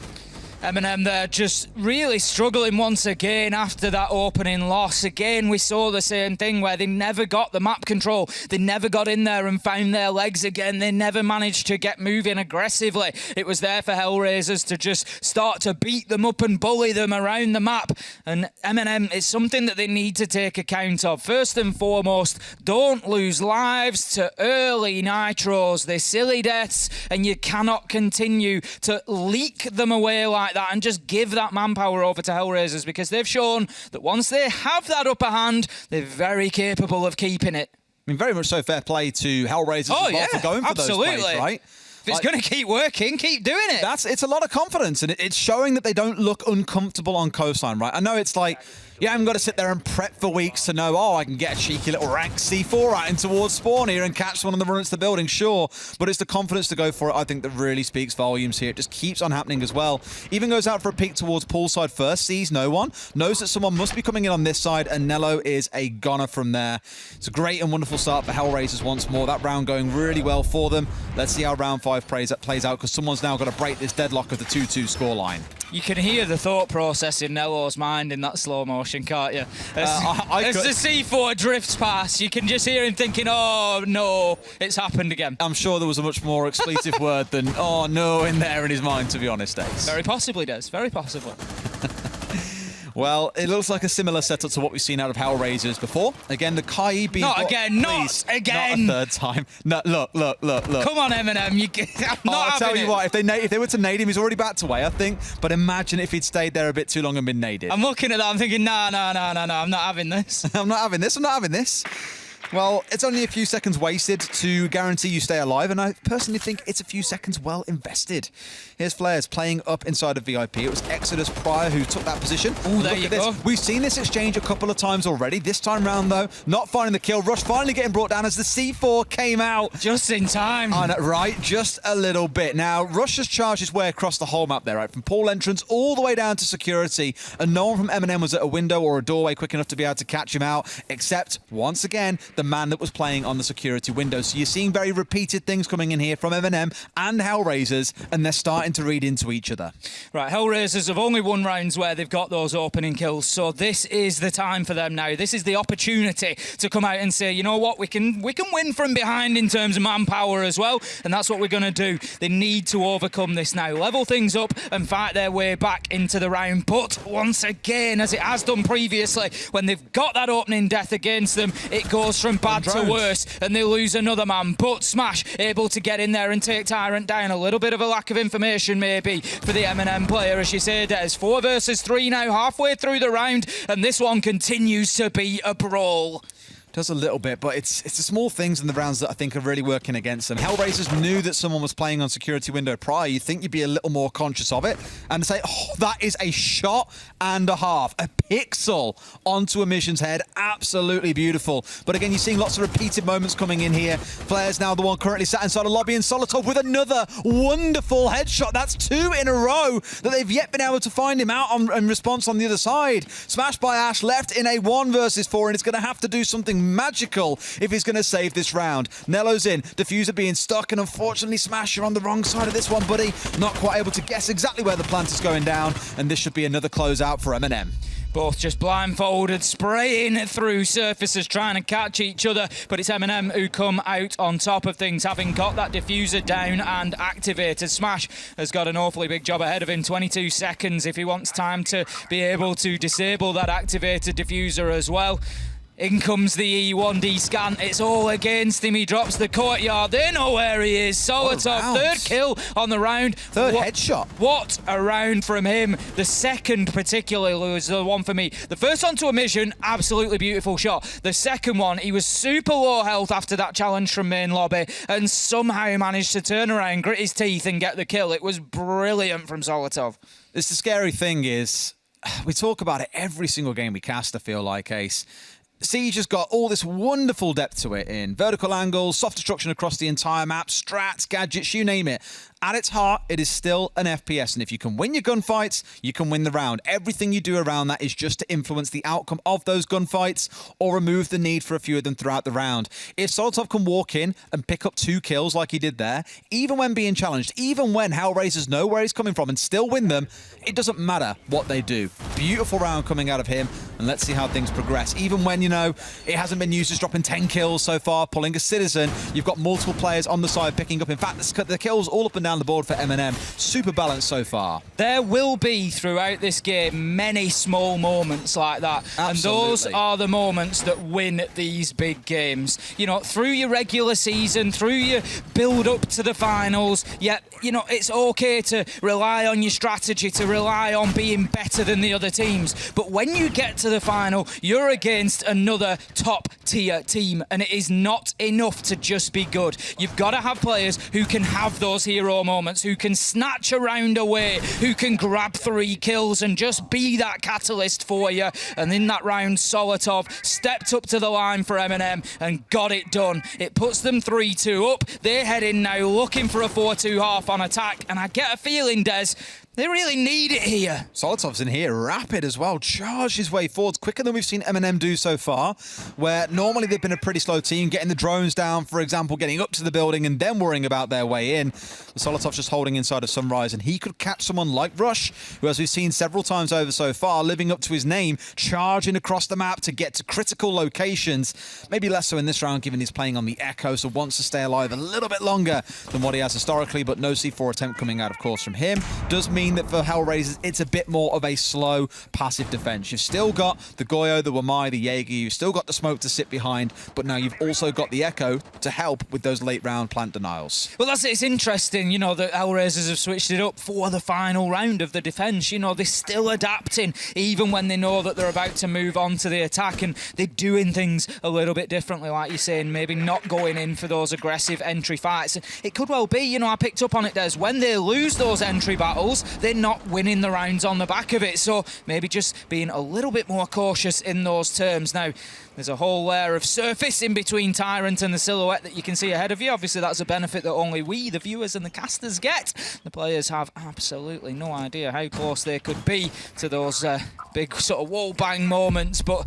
M&M there just really struggling once again after that opening loss. Again, we saw the same thing where they never got the map control. They never got in there and found their legs again. They never managed to get moving aggressively. It was there for Hellraisers to just start to beat them up and bully them around the map. And M&M is something that they need to take account of. First and foremost, don't lose lives to early nitros. They're silly deaths, and you cannot continue to leak them away like that and just give that manpower over to Hellraisers, because they've shown that once they have that upper hand, they're very capable of keeping it. I mean, very much so fair play to Hellraisers as well for going for those plays, right? If it's going to keep working, keep doing it. It's a lot of confidence, and it's showing that they don't look uncomfortable on coastline, right? I know it's like, you haven't got to sit there and prep for weeks to know, oh, I can get a cheeky little rank C4 out in towards spawn here and catch one on the run into the building, sure. But it's the confidence to go for it, I think, that really speaks volumes here. It just keeps on happening as well. Even goes out for a peek towards poolside first, sees no one, knows that someone must be coming in on this side, and Nello is a goner from there. It's a great and wonderful start for Hellraisers once more. That round going really well for them. Let's see how round 5 plays out, because someone's now got to break this deadlock of the 2-2 scoreline. You can hear the thought process in Nello's mind in that slow motion, can't you? As the C4 drifts past, you can just hear him thinking, oh no, it's happened again. I'm sure there was a much more expletive word than, oh no, in there in his mind, to be honest, Ace. Very possibly, Des. Very possibly. Well, it looks like a similar setup to what we've seen out of Hellraisers before. Again, the Kai being... Not again, not again! Not a third time. No, look. Come on, M&M. I'll tell you what, if they were to nade him, he's already backed away, I think. But imagine if he'd stayed there a bit too long and been naded. I'm looking at that, I'm thinking, no, I'm not having this. I'm not having this. Well, it's only a few seconds wasted to guarantee you stay alive, and I personally think it's a few seconds well invested. Here's Flares playing up inside of VIP. It was Exodus prior who took that position. Oh, there you go. We've seen this exchange a couple of times already. This time round, though, not finding the kill. Rush finally getting brought down as the C4 came out. Just in time. Right, just a little bit. Now, Rush has charged his way across the whole map there, right? From pool entrance all the way down to security, and no one from M&M was at a window or a doorway quick enough to be able to catch him out, except, once again, the man that was playing on the security window. So you're seeing very repeated things coming in here from M&M and Hellraisers, and they're starting to read into each other. Right, Hellraisers have only won rounds where they've got those opening kills, so this is the time for them now. This is the opportunity to come out and say, you know what, we can win from behind in terms of manpower as well, and that's what we're going to do. They need to overcome this now, level things up and fight their way back into the round. But once again, as it has done previously, when they've got that opening death against them, it goes from bad to worse, and they lose another man. But Smash able to get in there and take Tyrant down. A little bit of a lack of information maybe for the M&M player, as you say, Des. 4 versus 3 now, halfway through the round, and this one continues to be a brawl. Does a little bit, but it's the small things in the rounds that I think are really working against them. Hellraisers knew that someone was playing on security window prior. You'd think you'd be a little more conscious of it and say, oh, that is a shot and a half. A pixel onto Emission's head. Absolutely beautiful. But again, you're seeing lots of repeated moments coming in here. Flair's now the one currently sat inside a lobby, and Solotov with another wonderful headshot. That's 2 in a row that they've yet been able to find him out in response on the other side. Smashed by Ash, left in a 1 versus 4, and it's going to have to do something magical if he's going to save this round. Nello's in, Diffuser being stuck, and unfortunately Smash, you're on the wrong side of this one, buddy. Not quite able to guess exactly where the plant is going down, and this should be another closeout for M&M. Both just blindfolded, spraying through surfaces, trying to catch each other, but it's M&M who come out on top of things, having got that diffuser down and activated. Smash has got an awfully big job ahead of him, 22 seconds if he wants time to be able to disable that activated diffuser as well. In comes the E1D scan. It's all against him. He drops the courtyard. They know where he is. Solotov, 3rd kill on the round. 3rd headshot. What a round from him. The second particularly was the one for me. The first one to a mission, absolutely beautiful shot. The second one, he was super low health after that challenge from main lobby and somehow managed to turn around, grit his teeth and get the kill. It was brilliant from Solotov. It's the scary thing is, we talk about it every single game we cast, I feel like, Ace. Siege has got all this wonderful depth to it in vertical angles, soft destruction across the entire map, strats, gadgets, you name it. At its heart, it is still an FPS, and if you can win your gunfights, you can win the round. Everything you do around that is just to influence the outcome of those gunfights or remove the need for a few of them throughout the round. If Solotov can walk in and pick up 2 kills like he did there, even when being challenged, even when Hellraisers know where he's coming from and still win them, it doesn't matter what they do. Beautiful round coming out of him, and let's see how things progress. Even when, it hasn't been used as dropping 10 kills so far, pulling a Citizen, you've got multiple players on the side picking up. In fact, the kills all up and down the board for MNM. Super balanced so far. There will be, throughout this game, many small moments like that. Absolutely. And those are the moments that win these big games. Through your regular season, through your build up to the finals, it's okay to rely on your strategy, to rely on being better than the other teams. But when you get to the final, you're against another top tier team, and it is not enough to just be good. You've got to have players who can have those hero moments, who can snatch a round away, who can grab 3 kills and just be that catalyst for you. And in that round, Solotov stepped up to the line for MNM and got it done. It puts them 3-2 up. They're heading now looking for a 4-2 half on attack, and I get a feeling, Des, they really need it here. Solotov's in here, rapid as well, charged his way forwards quicker than we've seen MNM do so far, where normally they've been a pretty slow team, getting the drones down, for example, getting up to the building and then worrying about their way in. Solotov's just holding inside of Sunrise, and he could catch someone like Rush, who, as we've seen several times over so far, living up to his name, charging across the map to get to critical locations. Maybe less so in this round, given he's playing on the Echo, so wants to stay alive a little bit longer than what he has historically, but no C4 attempt coming out, of course, from him. Does mean that for Hellraisers, it's a bit more of a slow, passive defense. You've still got the Goyo, the Wamai, the Jaeger, you've still got the smoke to sit behind, but now you've also got the Echo to help with those late round plant denials. Well, it's interesting, that Hellraisers have switched it up for the final round of the defense. They're still adapting, even when they know that they're about to move on to the attack, and they're doing things a little bit differently, like you're saying, maybe not going in for those aggressive entry fights. It could well be, I picked up on it, Des, when they lose those entry battles, they're not winning the rounds on the back of it, so maybe just being a little bit more cautious in those terms. Now, there's a whole layer of surface in between Tyrant and the Silhouette that you can see ahead of you. Obviously, that's a benefit that only we, the viewers and the casters, get. The players have absolutely no idea how close they could be to those big sort of wall bang moments, but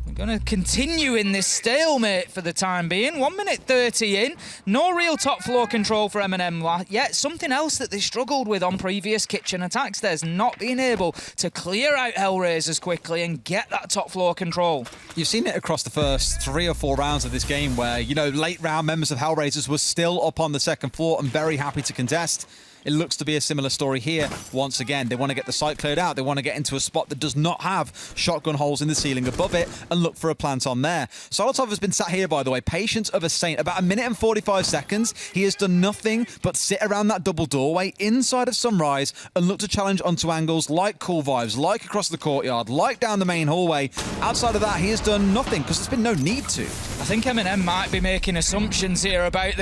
we're going to continue in this stalemate for the time being. 1 minute 30 in. No real top floor control for MNM yet. Something else that they struggled with on previous kitchen attacks, there's not being able to clear out Hellraisers quickly and get that top floor control. You've seen it across the first 3 or 4 rounds of this game where, late round members of Hellraisers were still up on the second floor and very happy to contest. It looks to be a similar story here. Once again, they want to get the site cleared out. They want to get into a spot that does not have shotgun holes in the ceiling above it and look for a plant on there. Solotov has been sat here, by the way, patience of a saint. About 1 minute and 45 seconds. He has done nothing but sit around that double doorway inside of Sunrise and look to challenge onto angles like Cool Vibes, like across the courtyard, like down the main hallway. Outside of that, he has done nothing because there's been no need to. I think MNM might be making assumptions here about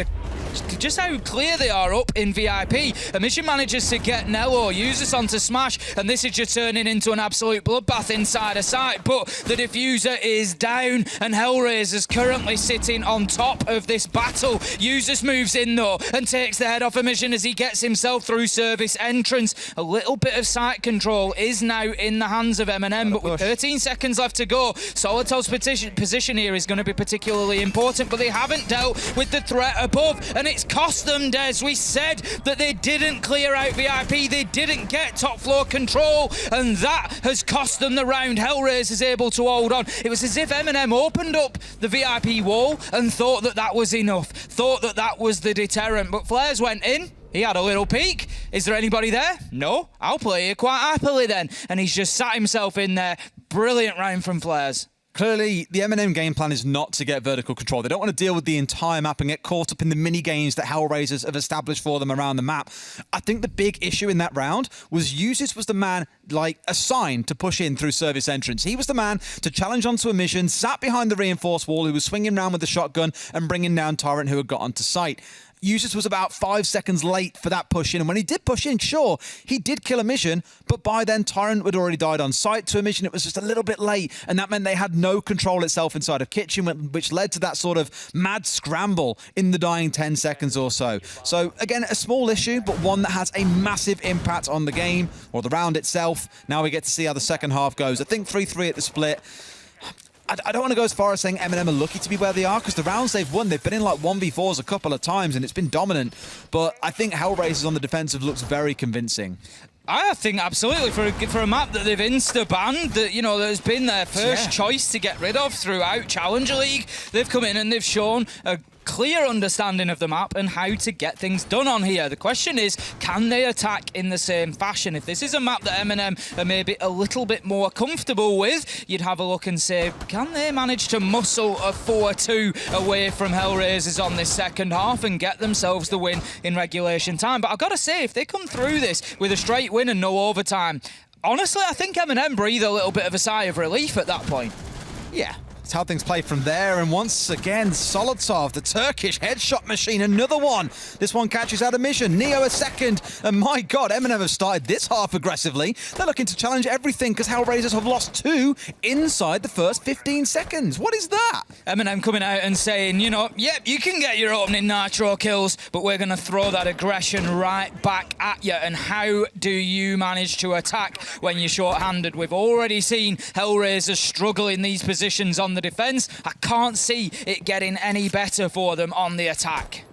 just how clear they are up in VIP. A mission manages to get Nello, use this onto Smash, and this is just turning into an absolute bloodbath inside a site. But the diffuser is down, and Hellraiser's currently sitting on top of this battle. Users moves in though and takes the head off a mission as he gets himself through service entrance. A little bit of site control is now in the hands of MNM, but with 13 seconds left to go, Solotov's position here is going to be particularly important, but they haven't dealt with the threat above, and it's cost them, Des. We said that they didn't clear out VIP, they didn't get top floor control, and that has cost them the round. Hellraiser's able to hold on. It was as if MNM opened up the VIP wall and thought that that was enough, thought that that was the deterrent, but Flares went in. He had a little peek. Is there anybody there? No. I'll play it quite happily then. And he's just sat himself in there. Brilliant round from Flares. Clearly, the MNM game plan is not to get vertical control. They don't want to deal with the entire map and get caught up in the mini games that Hellraisers have established for them around the map. I think the big issue in that round was Usis was the man, assigned to push in through service entrance. He was the man to challenge onto a mission, sat behind the reinforced wall, who was swinging around with the shotgun and bringing down Tyrant, who had got onto site. Users was about 5 seconds late for that push in. And when he did push in, sure, he did kill Emission, but by then Tyrant had already died on site to Emission. It was just a little bit late, and that meant they had no control itself inside of Kitchen, which led to that sort of mad scramble in the dying 10 seconds or so. So again, a small issue, but one that has a massive impact on the game or the round itself. Now we get to see how the second half goes. I think 3-3 at the split. I don't want to go as far as saying MNM are lucky to be where they are, because the rounds they've won, they've been in like 1v4s a couple of times and it's been dominant. But I think Hellraisers on the defensive looks very convincing. I think absolutely for a map that they've insta-banned, that that has been their first choice to get rid of throughout Challenger League. They've come in and they've shown a clear understanding of the map and how to get things done on here. The question is, can they attack in the same fashion? If this is a map that MNM are maybe a little bit more comfortable with, you'd have a look and say, can they manage to muscle a 4-2 away from Hellraisers on this second half and get themselves the win in regulation time? But I've got to say, if they come through this with a straight win and no overtime, honestly, I think MNM breathe a little bit of a sigh of relief at that point. Yeah. It's how things play from there, and once again, Solotov, the Turkish headshot machine, another one. This one catches out of mission. Neo a second, and my God, MNM have started this half aggressively. They're looking to challenge everything because Hellraisers have lost 2 inside the first 15 seconds. What is that? MNM coming out and saying, yep, you can get your opening Nitro kills, but we're going to throw that aggression right back at you. And how do you manage to attack when you're short-handed? We've already seen Hellraisers struggle in these positions on the defense. I can't see it getting any better for them on the attack.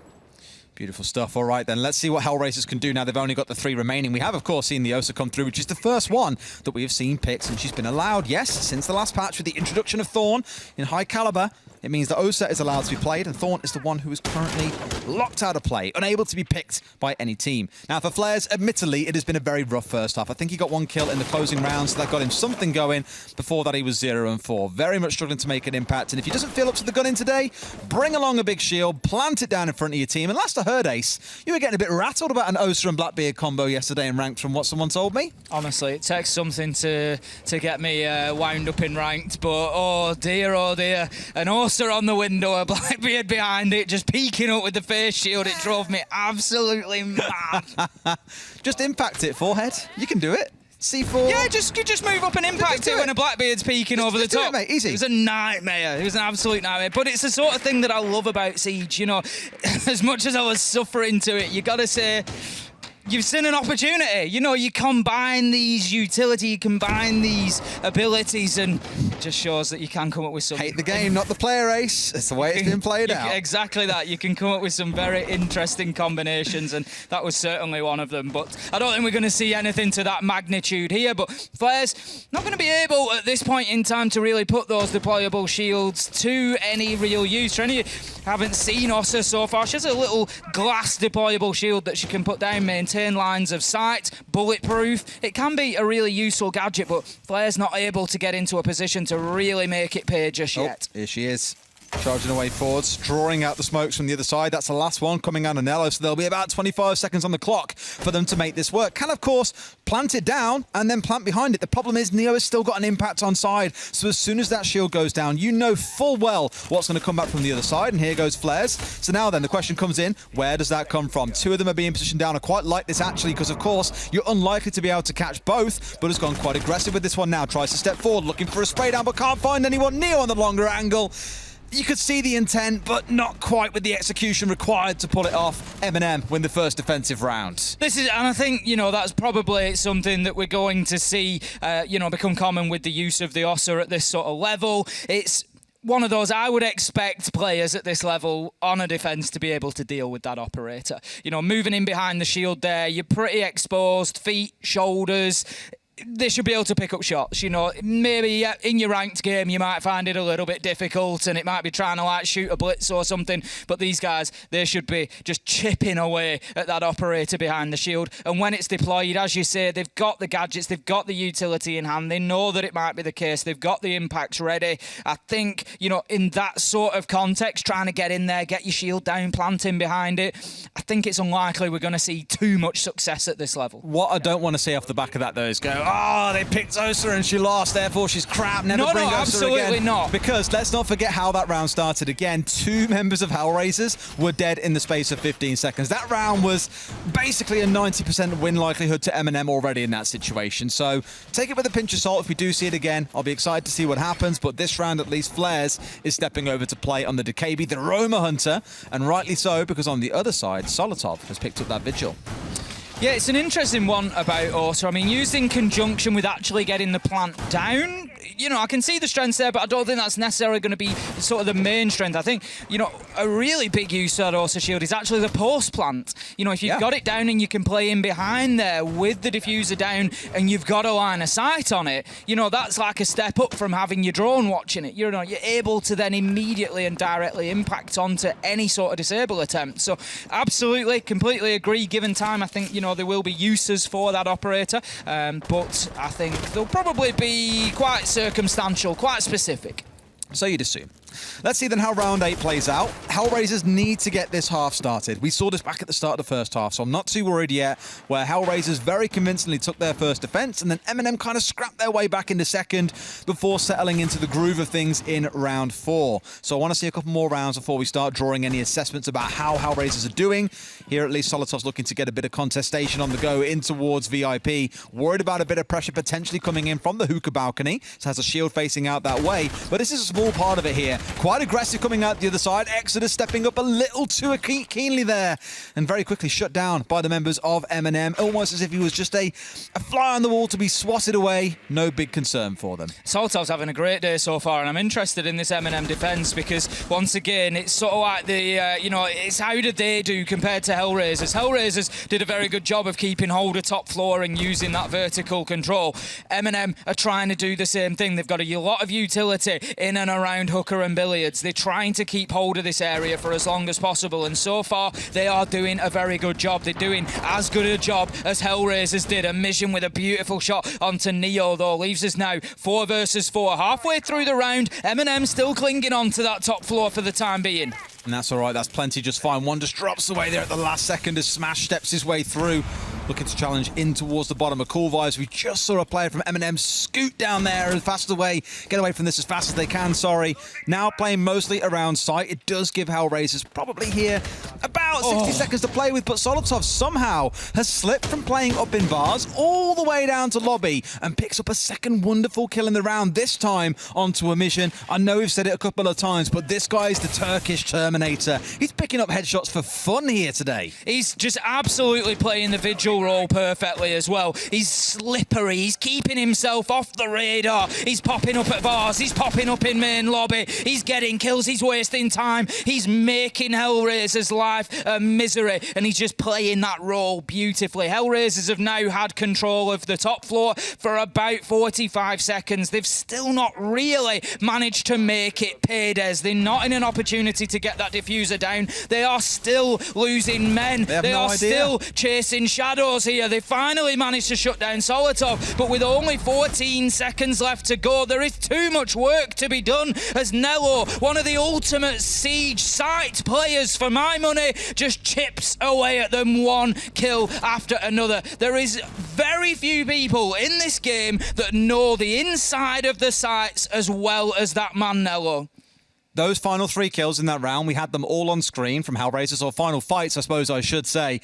Beautiful stuff. All right, then. Let's see what Hellraisers can do now. They've only got the 3 remaining. We have, of course, seen the Osa come through, which is the first one that we have seen picked since she's been allowed. Yes, since the last patch with the introduction of Thorn in high caliber, it means that Osa is allowed to be played, and Thorn is the one who is currently locked out of play, unable to be picked by any team. Now, for Flares, admittedly, it has been a very rough first half. I think he got 1 kill in the closing round, so that got him something going. Before that, he was 0-4. Very much struggling to make an impact, and if he doesn't feel up to the gun in today, bring along a big shield, plant it down in front of your team, and last I heard, Ace, you were getting a bit rattled about an Osa and Blackbeard combo yesterday in ranked from what someone told me. Honestly, it takes something to get me wound up in ranked, but oh dear, an Osa on the window, a Blackbeard behind it, just peeking up with the face shield. It drove me absolutely mad. Just impact it, forehead. You can do it. C4. Yeah, just move up and impact it when a Blackbeard's peeking over the top. Do it, mate. Easy. It was a nightmare. It was an absolute nightmare. But it's the sort of thing that I love about Siege. As much as I was suffering to it, you got to say, you've seen an opportunity. You combine these utility, you combine these abilities, and it just shows that you can come up with some... Hate the game, not the player, Ace. It's the way it's been played out. Exactly that. You can come up with some very interesting combinations, and that was certainly one of them. But I don't think we're going to see anything to that magnitude here. But Flair's not going to be able, at this point in time, to really put those deployable shields to any real use. For any of you who haven't seen Osa so far, she has a little glass deployable shield that she can put down, maintain lines of sight, bulletproof. It can be a really useful gadget, but Flair's not able to get into a position to really make it pay just yet. Here she is. Charging away forwards, drawing out the smokes from the other side. That's the last one coming out of Nello, so there'll be about 25 seconds on the clock for them to make this work. Can, of course, plant it down and then plant behind it. The problem is Neo has still got an impact on side, so as soon as that shield goes down, you know full well what's going to come back from the other side, and here goes Flares. So now then, the question comes in, where does that come from? 2 of them are being positioned down. I quite like this, actually, because, of course, you're unlikely to be able to catch both, but has gone quite aggressive with this one now. Tries to step forward, looking for a spray down, but can't find anyone. Neo on the longer angle. You could see the intent, but not quite with the execution required to pull it off. MNM win the first defensive round. And I think, that's probably something that we're going to see, become common with the use of the Osa at this sort of level. It's one of those, I would expect players at this level on a defense to be able to deal with that operator. Moving in behind the shield there, you're pretty exposed, feet, shoulders. They should be able to pick up shots. Maybe in your ranked game you might find it a little bit difficult and it might be trying to shoot a blitz or something, but these guys, they should be just chipping away at that operator behind the shield. And when it's deployed, as you say, they've got the gadgets, they've got the utility in hand, they know that it might be the case, they've got the impacts ready. I think, in that sort of context, trying to get in there, get your shield down, planting behind it, I think it's unlikely we're going to see too much success at this level. What I don't want to see off the back of that, though, is go, Oh, they picked Osa and she lost. Therefore, she's crap. Never No, bring Osa absolutely again. not. Because let's not forget how that round started again. 2 members of Hellraisers were dead in the space of 15 seconds. That round was basically a 90% win likelihood to MNM already in that situation. So take it with a pinch of salt. If we do see it again, I'll be excited to see what happens. But this round, at least, Flares is stepping over to play on the DKB, the Roma Hunter. And rightly so, because on the other side, Solotov has picked up that Vigil. Yeah, it's an interesting one about Orsa. I mean, used in conjunction with actually getting the plant down, you know, I can see the strengths there, but I don't think that's necessarily going to be sort of the main strength. I think, you know, a really big use of that Orsa shield is actually the post plant. You know, if you've got it down and you can play in behind there with the diffuser down and you've got a line of sight on it, you know, that's like a step up from having your drone watching it. You know, you're able to then immediately and directly impact onto any sort of disable attempt. So absolutely, completely agree. Given time, I think, you know, there will be uses for that operator, but I think they'll probably be quite circumstantial, quite specific. So you'd assume. Let's see then how round 8 plays out. Hellraisers need to get this half started. We saw this back at the start of the first half, so I'm not too worried yet, where Hellraisers very convincingly took their first defense, and then MNM kind of scrapped their way back into second before settling into the groove of things in round 4. So I want to see a couple more rounds before we start drawing any assessments about how Hellraisers are doing. Here, at least, Solotov's looking to get a bit of contestation on the go in towards VIP. Worried about a bit of pressure potentially coming in from the hookah balcony. So has a shield facing out that way, but this is a small part of it here. Quite aggressive coming out the other side. Exodus stepping up a little too keenly there and very quickly shut down by the members of MNM, almost as if he was just a fly on the wall to be swatted away. No big concern for them. Solotov's having a great day so far, and I'm interested in this MNM defense because, once again, it's sort of like the, you know, it's how did they do compared to Hellraisers. Hellraisers did a very good job of keeping hold of top floor and using that vertical control. MNM are trying to do the same thing. They've got a lot of utility in and around hooker and billiards. They're trying to keep hold of this area for as long as possible, and so far they are doing a very good job. They're doing as good a job as Hellraisers did. A mission with a beautiful shot onto Neo, though, leaves us now 4 versus 4. Halfway through the round, MNM still clinging on to that top floor for the time being. And that's all right, that's plenty just fine. One just drops away there at the last second as Smash steps his way through, looking to challenge in towards the bottom of Cool Vibes. We just saw a player from MNM scoot down there and fast away, get away from this as fast as they can, sorry. Now playing mostly around sight. It does give Hellraisers probably here about 60 seconds to play with, but Solotov somehow has slipped from playing up in bars all the way down to lobby and picks up a second wonderful kill in the round, this time onto a mission. I know we've said it a couple of times, but this guy is the Turkish Terminator. He's picking up headshots for fun here today. He's just absolutely playing the vigil role perfectly as well. He's slippery. He's keeping himself off the radar. He's popping up at bars. He's popping up in main lobby. He's getting kills. He's wasting time. He's making Hellraiser's life a misery, and he's just playing that role beautifully. Hellraisers have now had control of the top floor for about 45 seconds. They've still not really managed to make it pay, Des. They're not in an opportunity to get that diffuser down. They are still losing men. They are still chasing shadows here. They finally managed to shut down Solotov, but with only 14 seconds left to go, there is too much work to be done as Nello, one of the ultimate siege site players for my money, just chips away at them one kill after another. There is very few people in this game that know the inside of the sites as well as that man Nello. Those final 3 kills in that round, we had them all on screen from Hellraisers, or final fights, I suppose I should say.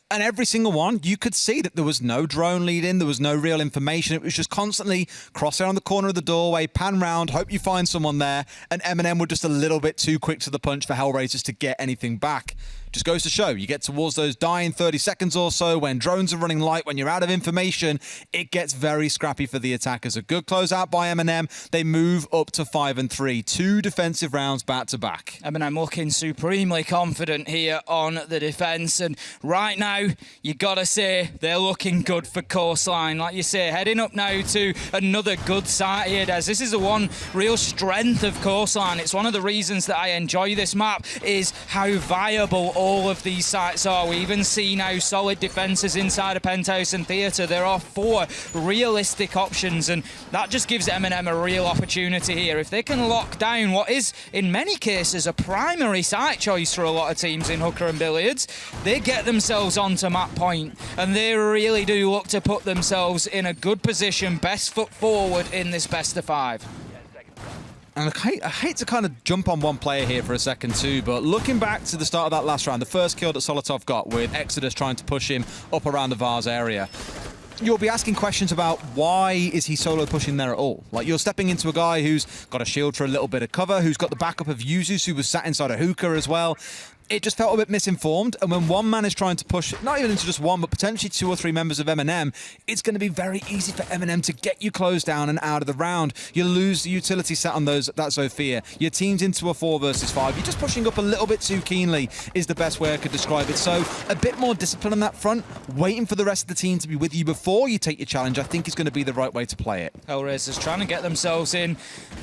And every single one, you could see that there was no drone lead in, there was no real information. It was just constantly cross around the corner of the doorway, pan round, hope you find someone there. And MNM were just a little bit too quick to the punch for Hellraisers to get anything back. Just goes to show, you get towards those dying 30 seconds or so, when drones are running light, when you're out of information, it gets very scrappy for the attackers. A good closeout by MNM. They move up to 5 and 3. 2 defensive rounds back to back. MNM looking supremely confident here on the defence, and right now, you gotta say, they're looking good for Coastline. Like you say, heading up now to another good site here, Des. This is the one real strength of Coastline. It's one of the reasons that I enjoy this map, is how viable all of these sites are. We even see now solid defenses inside of Penthouse and Theatre. There are 4 realistic options, and that just gives MNM a real opportunity here. If they can lock down what is, in many cases, a primary site choice for a lot of teams in Hooker and Billiards, they get themselves onto map point, and they really do look to put themselves in a good position, best foot forward in this best of 5. And I hate to kind of jump on one player here for a second too, but looking back to the start of that last round, the first kill that Solotov got with Exodus trying to push him up around the Vars area, you'll be asking questions about why is he solo pushing there at all? Like, you're stepping into a guy who's got a shield for a little bit of cover, who's got the backup of Yuzus, who was sat inside a hookah as well. It just felt a bit misinformed, and when one man is trying to push, not even into just one, but potentially 2 or 3 members of MNM, it's going to be very easy for MNM to get you closed down and out of the round. You lose the utility set on that Zofia. Your team's into a 4 versus 5. You're just pushing up a little bit too keenly is the best way I could describe it. So a bit more discipline on that front, waiting for the rest of the team to be with you before you take your challenge, I think is going to be the right way to play it. Hellraisers trying to get themselves in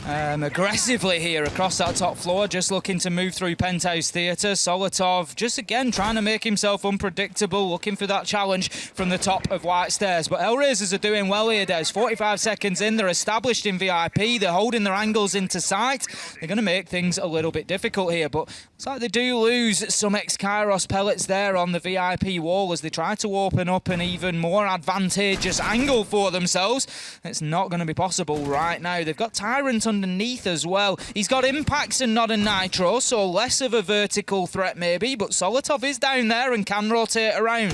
aggressively here across that top floor, just looking to move through Penthouse Theatre. Solotov just again trying to make himself unpredictable, looking for that challenge from the top of White Stairs. But Hellraisers are doing well here, Des. 45 seconds in, they're established in VIP, they're holding their angles into sight. They're going to make things a little bit difficult here, but it's like they do lose some ex-Kairos pellets there on the VIP wall as they try to open up an even more advantageous angle for themselves. It's not going to be possible right now. They've got Tyrant underneath as well. He's got impacts and not a nitro, so less of a vertical threat maybe, but Solotov is down there and can rotate around.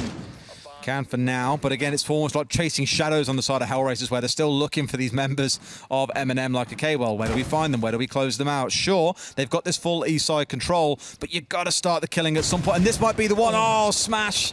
Can for now, but again, it's almost like chasing shadows on the side of Hellraisers where they're still looking for these members of MNM like, okay, well, where do we find them? Where do we close them out? Sure, they've got this full east side control, but you've got to start the killing at some point, and this might be the one. Oh, smash!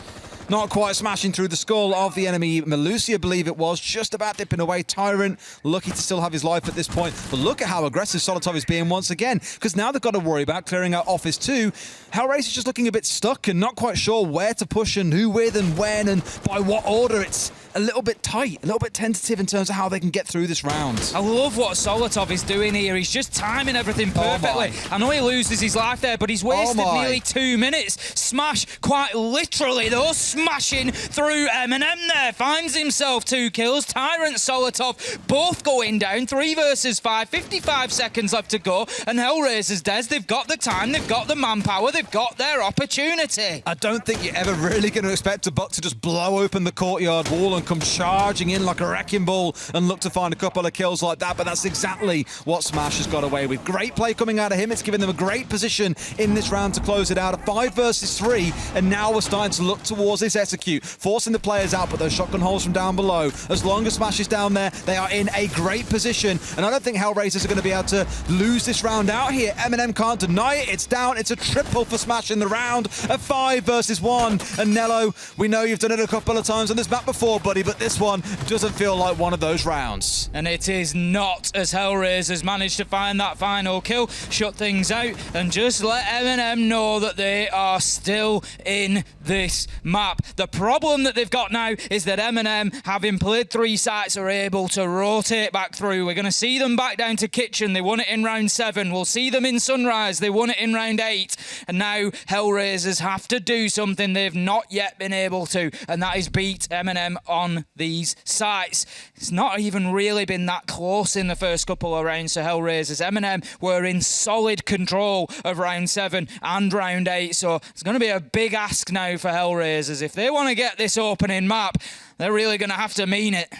Not quite smashing through the skull of the enemy. Melusi, I believe it was, just about dipping away. Tyrant, lucky to still have his life at this point. But look at how aggressive Solotov is being once again, because now they've got to worry about clearing out Office 2. Hellraiser is just looking a bit stuck and not quite sure where to push and who with and when and by what order. It's a little bit tight, a little bit tentative in terms of how they can get through this round. I love what Solotov is doing here. He's just timing everything perfectly. I know he loses his life there, but he's wasted nearly 2 minutes. Smash, quite literally though, smashing through MNM there. Finds himself 2 kills. Tyrant, Solotov, both going down. 3 versus 5, 55 seconds left to go. And Hellraisers, Des, they've got the time, they've got the manpower, they've got their opportunity. I don't think you're ever really going to expect a Buck to just blow open the courtyard wall and come charging in like a wrecking ball and look to find a couple of kills like that, but that's exactly what Smash has got away with. Great play coming out of him. It's given them a great position in this round to close it out. A 5 versus 3, and now we're starting to look towards this execute, forcing the players out, but those shotgun holes from down below. As long as Smash is down there, they are in a great position, and I don't think Hellraisers are going to be able to lose this round out here. MNM can't deny it. It's down. It's a triple for Smash in the round. A 5 versus 1, and Nello, we know you've done it a couple of times on this map before, buddy, but this one doesn't feel like one of those rounds. And it is not, as Hellraisers managed to find that final kill, shut things out, and just let MNM know that they are still in this map. The problem that they've got now is that MNM, having played 3 sites, are able to rotate back through. We're going to see them back down to Kitchen. They won it in round 7. We'll see them in Sunrise. They won it in round 8. And now Hellraisers have to do something they've not yet been able to, and that is beat MNM on these sites. It's not even really been that close in the first couple of rounds to Hellraisers. MNM were in solid control of round 7 and round 8, so it's going to be a big ask now for Hellraisers. If they want to get this opening map, they're really going to have to mean it.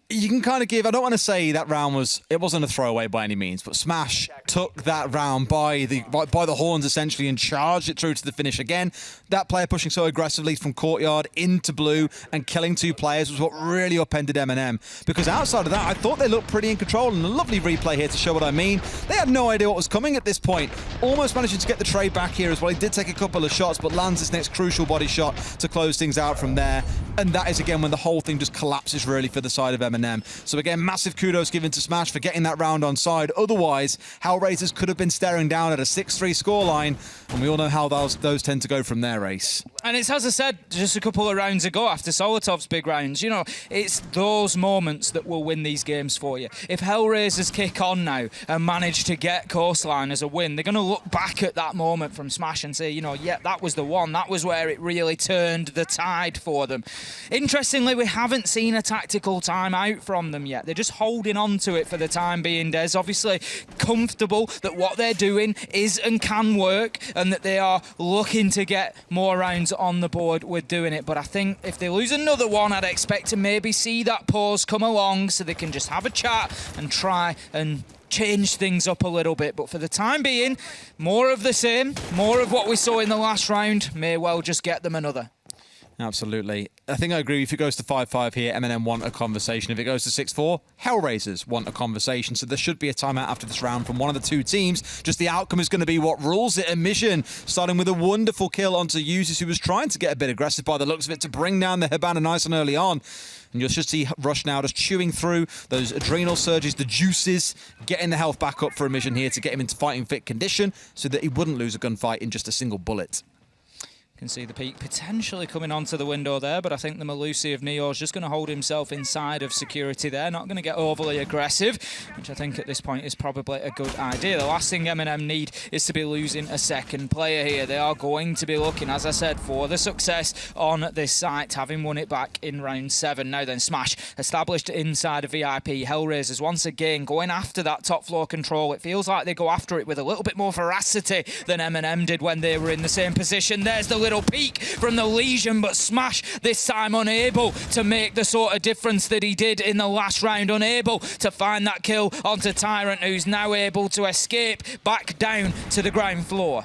You can kind of give, I don't want to say that round wasn't a throwaway by any means, but Smash took that round by the horns essentially and charged it through to the finish again. That player pushing so aggressively from courtyard into blue and killing 2 players was what really upended MNM, because outside of that I thought they looked pretty in control, and a lovely replay here to show what I mean. They had no idea what was coming at this point, almost managing to get the trade back here as well. He did take a couple of shots, but lands this next crucial body shot to close things out from there, and that is again when the whole thing just collapses really for the side of MNM. MNM. So again, massive kudos given to Smash for getting that round on side. Otherwise, Hellraisers could have been staring down at a 6-3 scoreline, and we all know how those tend to go from there, Ace. And it's, as I said just a couple of rounds ago after Solotov's big rounds, you know, it's those moments that will win these games for you. If Hellraisers kick on now and manage to get Coastline as a win, they're going to look back at that moment from Smash and say, you know, yeah, that was the one. That was where it really turned the tide for them. Interestingly, we haven't seen a tactical timeout from them yet. They're just holding on to it for the time being. Des obviously comfortable that what they're doing is and can work, and that they are looking to get more rounds on the board with doing it. But I think if they lose another one, I'd expect to maybe see that pause come along so they can just have a chat and try and change things up a little bit. But for the time being, more of the same, more of what we saw in the last round may well just get them another. Absolutely. I think I agree. If it goes to 5-5 here, MNM want a conversation. If it goes to 6-4, Hellraisers want a conversation. So there should be a timeout after this round from one of the two teams. Just the outcome is going to be what rules it. Mission starting with a wonderful kill onto Users, who was trying to get a bit aggressive by the looks of it to bring down the Hibana nice and early on. And you'll just see Rush now just chewing through those adrenal surges, the juices, getting the health back up for Mission here to get him into fighting fit condition so that he wouldn't lose a gunfight in just a single bullet. Can see the peak potentially coming onto the window there, but I think the Malusi of Neo is just going to hold himself inside of security there, not going to get overly aggressive, which I think at this point is probably a good idea. The last thing MNM need is to be losing a second player here. They are going to be looking, as I said, for the success on this site, having won it back in round 7. Now then, Smash established inside of VIP. Hellraisers once again going after that top floor control. It feels like they go after it with a little bit more veracity than MNM did when they were in the same position. There's the little peak from the Legion, but Smash this time unable to make the sort of difference that he did in the last round, unable to find that kill onto Tyrant, who's now able to escape back down to the ground floor.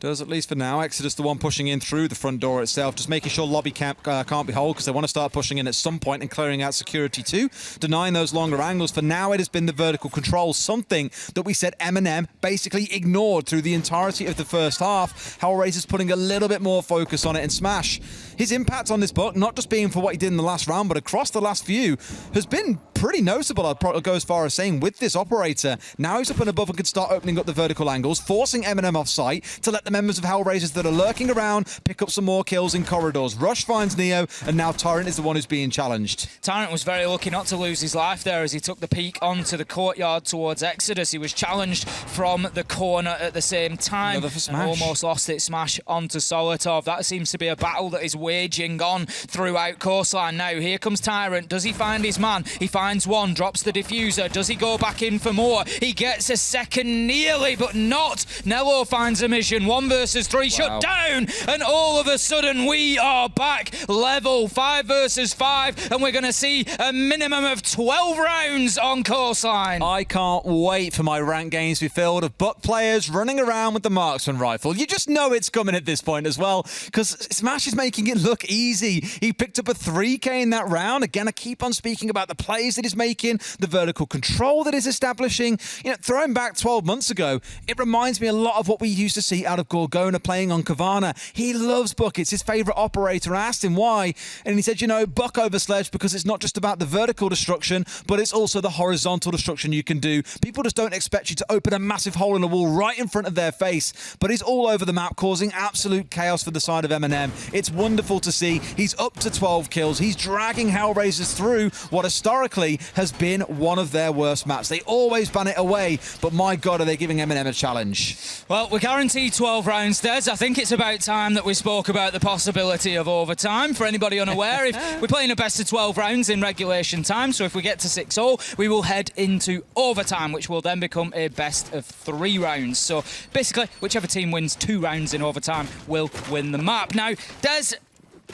Does, at least for now. Exodus the one pushing in through the front door itself, just making sure lobby can't be hold, because they want to start pushing in at some point and clearing out security too, denying those longer angles. For now, it has been the vertical control, something that we said MNM basically ignored through the entirety of the first half. Hellraiser's putting a little bit more focus on it, and Smash, his impact on this book, not just being for what he did in the last round, but across the last few, has been pretty noticeable. I'd probably go as far as saying with this operator. Now he's up and above and can start opening up the vertical angles, forcing MNM off site to let the members of Hellraisers that are lurking around pick up some more kills in corridors. Rush finds Neo, and now Tyrant is the one who's being challenged. Tyrant was very lucky not to lose his life there as he took the peek onto the courtyard towards Exodus. He was challenged from the corner at the same time and almost lost it. Smash onto Solotov. That seems to be a battle that is waging on throughout Coastline. Now here comes Tyrant. Does he find his man? He finds one, drops the diffuser. Does he go back in for more? He gets a second nearly, but not. Nello finds a mission. 1 versus 3 shut down, and all of a sudden we are back level 5 versus 5, and we're going to see a minimum of 12 rounds on Coastline. I can't wait for my ranked games to be filled of Buck players running around with the marksman rifle. You just know it's coming at this point as well, because Smash is making it look easy. He picked up a 3K in that round. Again, I keep on speaking about the plays that he's making, the vertical control that he's establishing. You know, throwing back 12 months ago, it reminds me a lot of what we used to see out of Gorgona playing on Kavana. He loves Buck. It's his favourite operator. I asked him why, and he said, you know, Buck over Sledge because it's not just about the vertical destruction, but it's also the horizontal destruction you can do. People just don't expect you to open a massive hole in the wall right in front of their face, but he's all over the map, causing absolute chaos for the side of MNM. It's wonderful to see. He's up to 12 kills. He's dragging Hellraisers through what historically has been one of their worst maps. They always ban it away, but my God, are they giving MNM a challenge. Well, we're guaranteed 12 rounds, Des. I think it's about time that we spoke about the possibility of overtime. For anybody unaware, if we're playing a best of 12 rounds in regulation time, so if we get to 6-0, we will head into overtime, which will then become a best of 3 rounds. So basically, whichever team wins 2 rounds in overtime will win the map. Now, Des,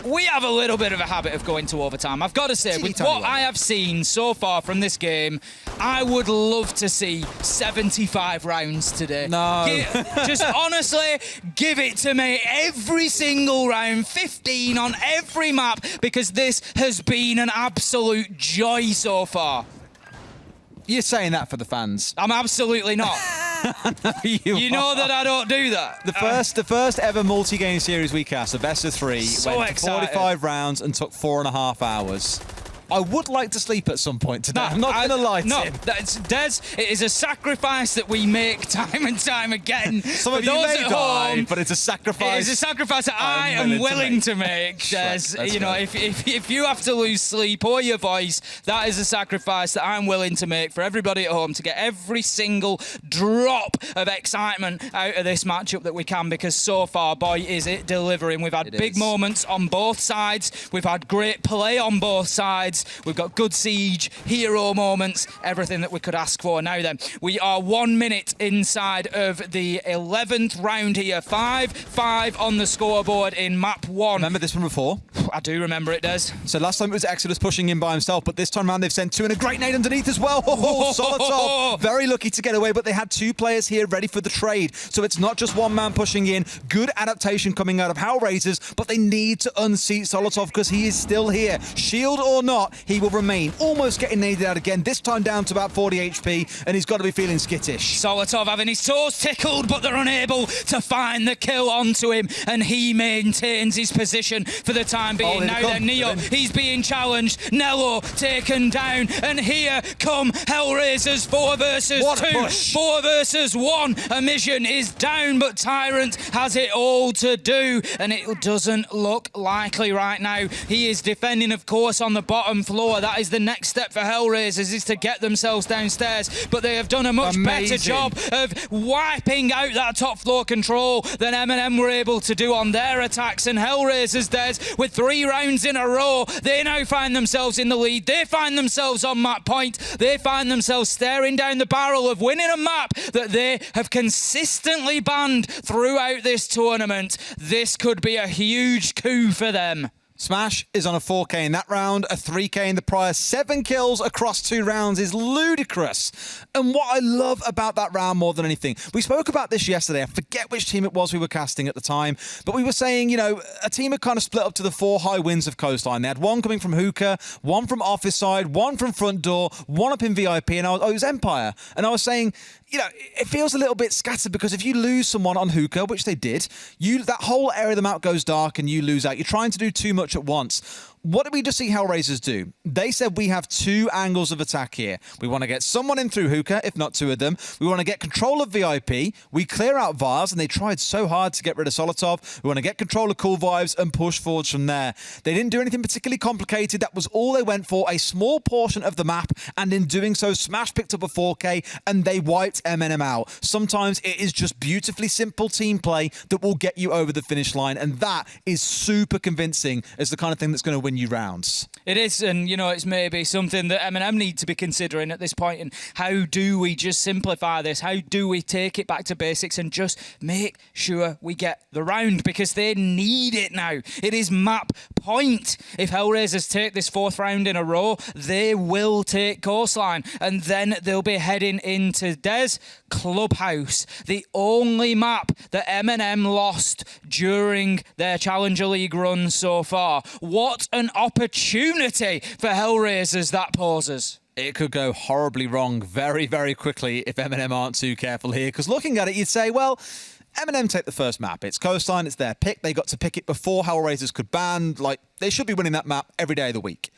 we have a little bit of a habit of going to overtime. I've got to say, with what I have seen so far from this game, I would love to see 75 rounds today. No. Just honestly, give it to me every single round, 15 on every map, because this has been an absolute joy so far. You're saying that for the fans. I'm absolutely not. You know that I don't do that. The first ever multi-game series we cast, a best of 3, So went to excited. 45 rounds and took 4.5 hours. I would like to sleep at some point today. I'm not going to lie to no, you. that's Des. It is a sacrifice that we make time and time again. Some For of you those may at die, home, but it's a sacrifice. it is a sacrifice that I am willing to make, Des. Let's You know, go. if you have to lose sleep or your voice, that is a sacrifice that I'm willing to make for everybody at home to get every single drop of excitement out of this matchup that we can, because so far, boy, is it delivering. We've had big moments on both sides. We've had great play on both sides. We've got good siege, hero moments, everything that we could ask for. Now then, we are 1 minute inside of the 11th round here. 5-5 on the scoreboard in map 1. Remember this one before? I do remember it, Des. So last time it was Exodus pushing in by himself, but this time around they've sent two and a great nade underneath as well. Oh, Solotov, very lucky to get away, but they had two players here ready for the trade. So it's not just one man pushing in. Good adaptation coming out of Hellraisers, but they need to unseat Solotov because he is still here. Shield or not, he will remain. Almost getting naded out again, this time down to about 40 HP, and he's got to be feeling skittish. Solotov having his toes tickled, but they're unable to find the kill onto him, and he maintains his position for the time being. Now then, Neo, he's being challenged. Nello taken down, and here come Hellraisers 4 versus 2. 4 versus 1. Amision is down, but Tyrant has it all to do, and it doesn't look likely right now. He is defending, of course, on the bottom floor. That is the next step for Hellraisers, is to get themselves downstairs, but they have done a much better job of wiping out that top floor control than MNM were able to do on their attacks. And Hellraisers, Des, with 3 rounds in a row, they now find themselves in the lead. They find themselves on map point. They find themselves staring down the barrel of winning a map that they have consistently banned throughout this tournament. This could be a huge coup for them. Smash is on a 4K in that round, a 3K in the prior. 7 kills across 2 rounds is ludicrous. And what I love about that round more than anything, we spoke about this yesterday. I forget which team it was we were casting at the time, but we were saying, you know, a team had kind of split up to the 4 high wins of Coastline. They had one coming from Hookah, one from Office Side, one from Front Door, one up in VIP, and it was Empire. And I was saying, you know, it feels a little bit scattered because if you lose someone on Hookah, which they did, that whole area of the map goes dark and you lose out. You're trying to do too much at once. What did we just see Hellraisers do? They said we have 2 angles of attack here. We want to get someone in through Hookah, if not 2 of them. We want to get control of VIP. We clear out Vars, and they tried so hard to get rid of Solotov. We want to get control of Cool Vibes and push forwards from there. They didn't do anything particularly complicated. That was all they went for, a small portion of the map, and in doing so, Smash picked up a 4K, and they wiped MNM out. Sometimes it is just beautifully simple team play that will get you over the finish line, and that is super convincing as the kind of thing that's going to win you rounds. It is, and you know, it's maybe something that MNM need to be considering at this point. And how do we just simplify this? How do we take it back to basics and just make sure we get the round? Because they need it now. It is map point. If Hellraisers take this 4th round in a row, they will take Coastline, and then they'll be heading into Des Clubhouse, the only map that MNM lost during their Challenger League run so far. What an opportunity for Hellraisers that poses. It could go horribly wrong very, very quickly if MNM aren't too careful here. Because looking at it, you'd say, well, MNM take the first map. It's Coastline, it's their pick. They got to pick it before Hellraisers could ban. Like, they should be winning that map every day of the week.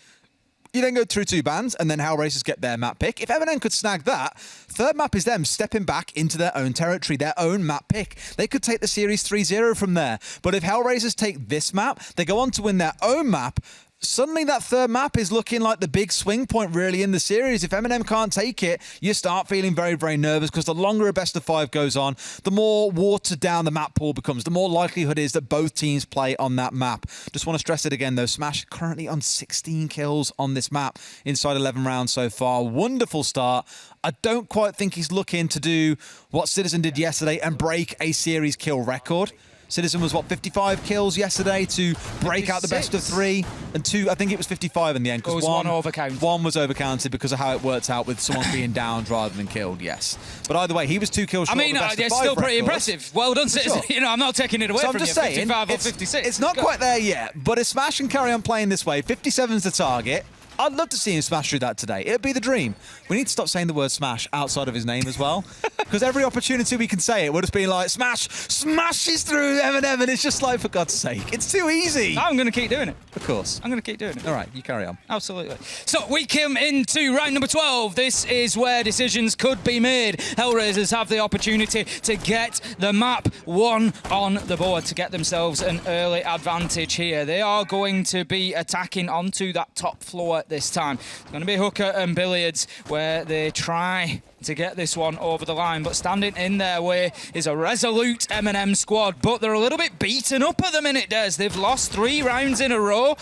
You then go through 2 bans, and then Hellraisers get their map pick. If MNM could snag that, 3rd map is them stepping back into their own territory, their own map pick. They could take the series 3-0 from there. But if Hellraisers take this map, they go on to win their own map. Suddenly that 3rd map is looking like the big swing point really in the series. If MNM can't take it, you start feeling very, very nervous because the longer a best of 5 goes on, the more watered down the map pool becomes, the more likelihood is that both teams play on that map. Just want to stress it again though, Smash currently on 16 kills on this map inside 11 rounds so far. Wonderful start. I don't quite think he's looking to do what Citizen did yesterday and break a series kill record. Citizen was, 55 kills yesterday to break 56. Out the best of 3, and 2, I think it was 55 in the end. Because one overcounted. One was overcounted because of how it worked out with someone being downed rather than killed, yes. But either way, he was 2 kills short of the best of 5 it's still pretty records. impressive. Well done, Citizen. Sure. You know, I'm not taking it away so from I'm just you. saying, 55 or 56. It's not quite there yet, but if Smash can carry on playing this way, 57's the target. I'd love to see him smash through that today. It'd be the dream. We need to stop saying the word smash outside of his name as well, because every opportunity we can say it would have been like, smash, smashes through MNM, and it's just like, for God's sake, it's too easy. I'm going to keep doing it. Of course. I'm going to keep doing it. All right, you carry on. Absolutely. So we come into round number 12. This is where decisions could be made. Hellraisers have the opportunity to get the map 1 on the board to get themselves an early advantage here. They are going to be attacking onto that top floor this time. It's going to be Hooker and Billiards where they try to get this one over the line, but standing in their way is a resolute MNM squad, but they're a little bit beaten up at the minute, Des. They've lost 3 rounds in a row.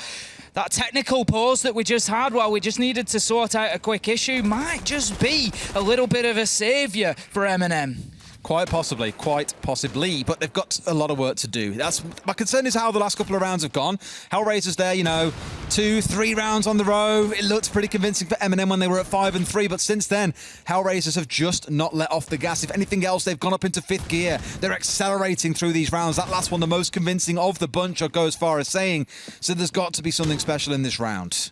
That technical pause that we just had while we just needed to sort out a quick issue might just be a little bit of a saviour for MNM. Quite possibly, but they've got a lot of work to do. My concern is how the last couple of rounds have gone. Hellraisers there, 2, 3 rounds on the row. It looked pretty convincing for MNM when they were at 5 and 3, but since then, Hellraisers have just not let off the gas. If anything else, they've gone up into 5th gear. They're accelerating through these rounds. That last one, the most convincing of the bunch, I'll go as far as saying. So there's got to be something special in this round.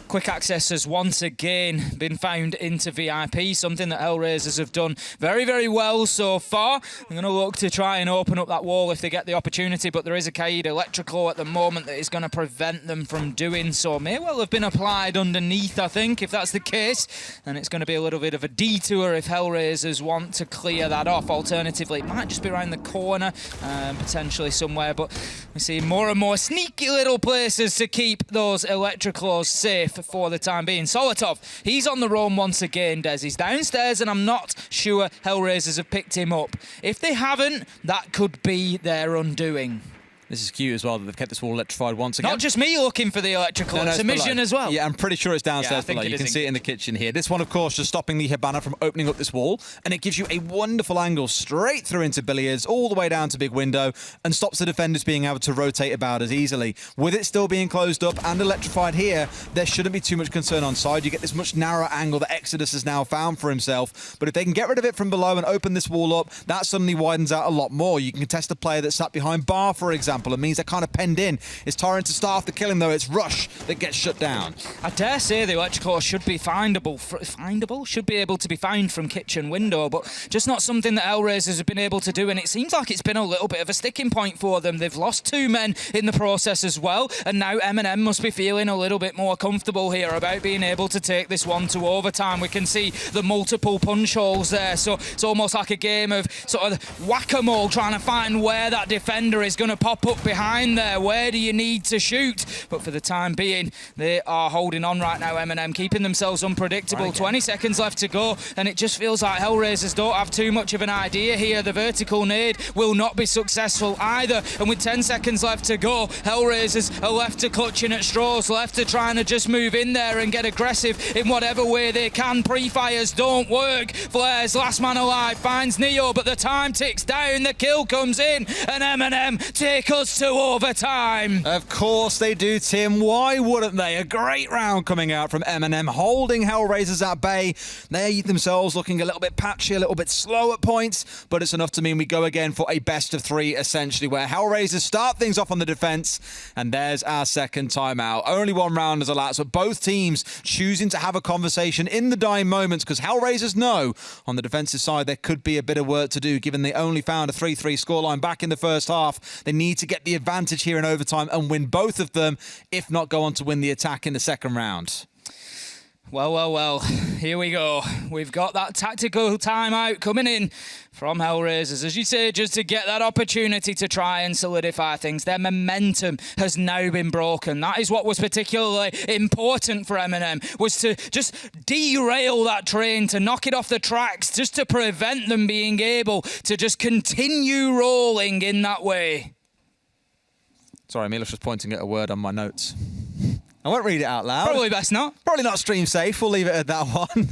Quick access has once again been found into VIP, something that Hellraisers have done very, very well so far. I'm going to look to try and open up that wall if they get the opportunity, but there is a Kaid Electrical at the moment that is going to prevent them from doing so. May well have been applied underneath, I think. If that's the case, then it's going to be a little bit of a detour if Hellraisers want to clear that off. Alternatively, it might just be around the corner, potentially somewhere, but we see more and more sneaky little places to keep those Electricals safe for the time being. Solotov, he's on the roam once again, Des. He's downstairs, and I'm not sure Hellraisers have picked him up. If they haven't, that could be their undoing. This is cute as well that they've kept this wall electrified once again. Not just me looking for the electrical, it's a mission as well. Yeah, I'm pretty sure it's downstairs below. You can see it in the kitchen here. This one, of course, just stopping the Hibana from opening up this wall, and it gives you a wonderful angle straight through into Billiards, all the way down to Big Window, and stops the defenders being able to rotate about as easily. With it still being closed up and electrified here, there shouldn't be too much concern on side. You get this much narrower angle that Exodus has now found for himself, but if they can get rid of it from below and open this wall up, that suddenly widens out a lot more. You can contest a player that's sat behind Bar, for example. It means they're kind of penned in. It's Torrent to start off the killing, though. It's Rush that gets shut down. I dare say the electrical should be findable. Should be able to be found from kitchen window, but just not something that Hellraisers have been able to do, and it seems like it's been a little bit of a sticking point for them. They've lost 2 men in the process as well, and now MNM must be feeling a little bit more comfortable here about being able to take this one to overtime. We can see the multiple punch holes there, so it's almost like a game of sort of whack-a-mole, trying to find where that defender is going to pop up behind there. Where do you need to shoot? But for the time being, they are holding on right now, MNM, keeping themselves unpredictable. 20 seconds left to go, and it just feels like Hellraisers don't have too much of an idea here. The vertical nade will not be successful either, and with 10 seconds left to go, Hellraisers are left to clutching at straws, left to trying to just move in there and get aggressive in whatever way they can. Pre-fires don't work. Flares, last man alive, finds Neo, but the time ticks down, the kill comes in, and MNM take us to overtime. Of course they do, Tim. Why wouldn't they? A great round coming out from MNM, holding Hellraisers at bay. They themselves looking a little bit patchy, a little bit slow at points, but it's enough to mean we go again for a best of 3, essentially, where Hellraisers start things off on the defense, and there's our second timeout. Only 1 round has elapsed, but both teams choosing to have a conversation in the dying moments, because Hellraisers know on the defensive side there could be a bit of work to do, given they only found a 3-3 scoreline back in the first half. They need to get the advantage here in overtime and win both of them, if not go on to win the attack in the second round. Well, here we go. We've got that tactical timeout coming in from Hellraisers, as you say, just to get that opportunity to try and solidify things. Their momentum has now been broken. That is what was particularly important for MNM, was to just derail that train, to knock it off the tracks, just to prevent them being able to just continue rolling in that way. Sorry, Milos was pointing at a word on my notes. I won't read it out loud. Probably best not. Probably not stream safe. We'll leave it at that one.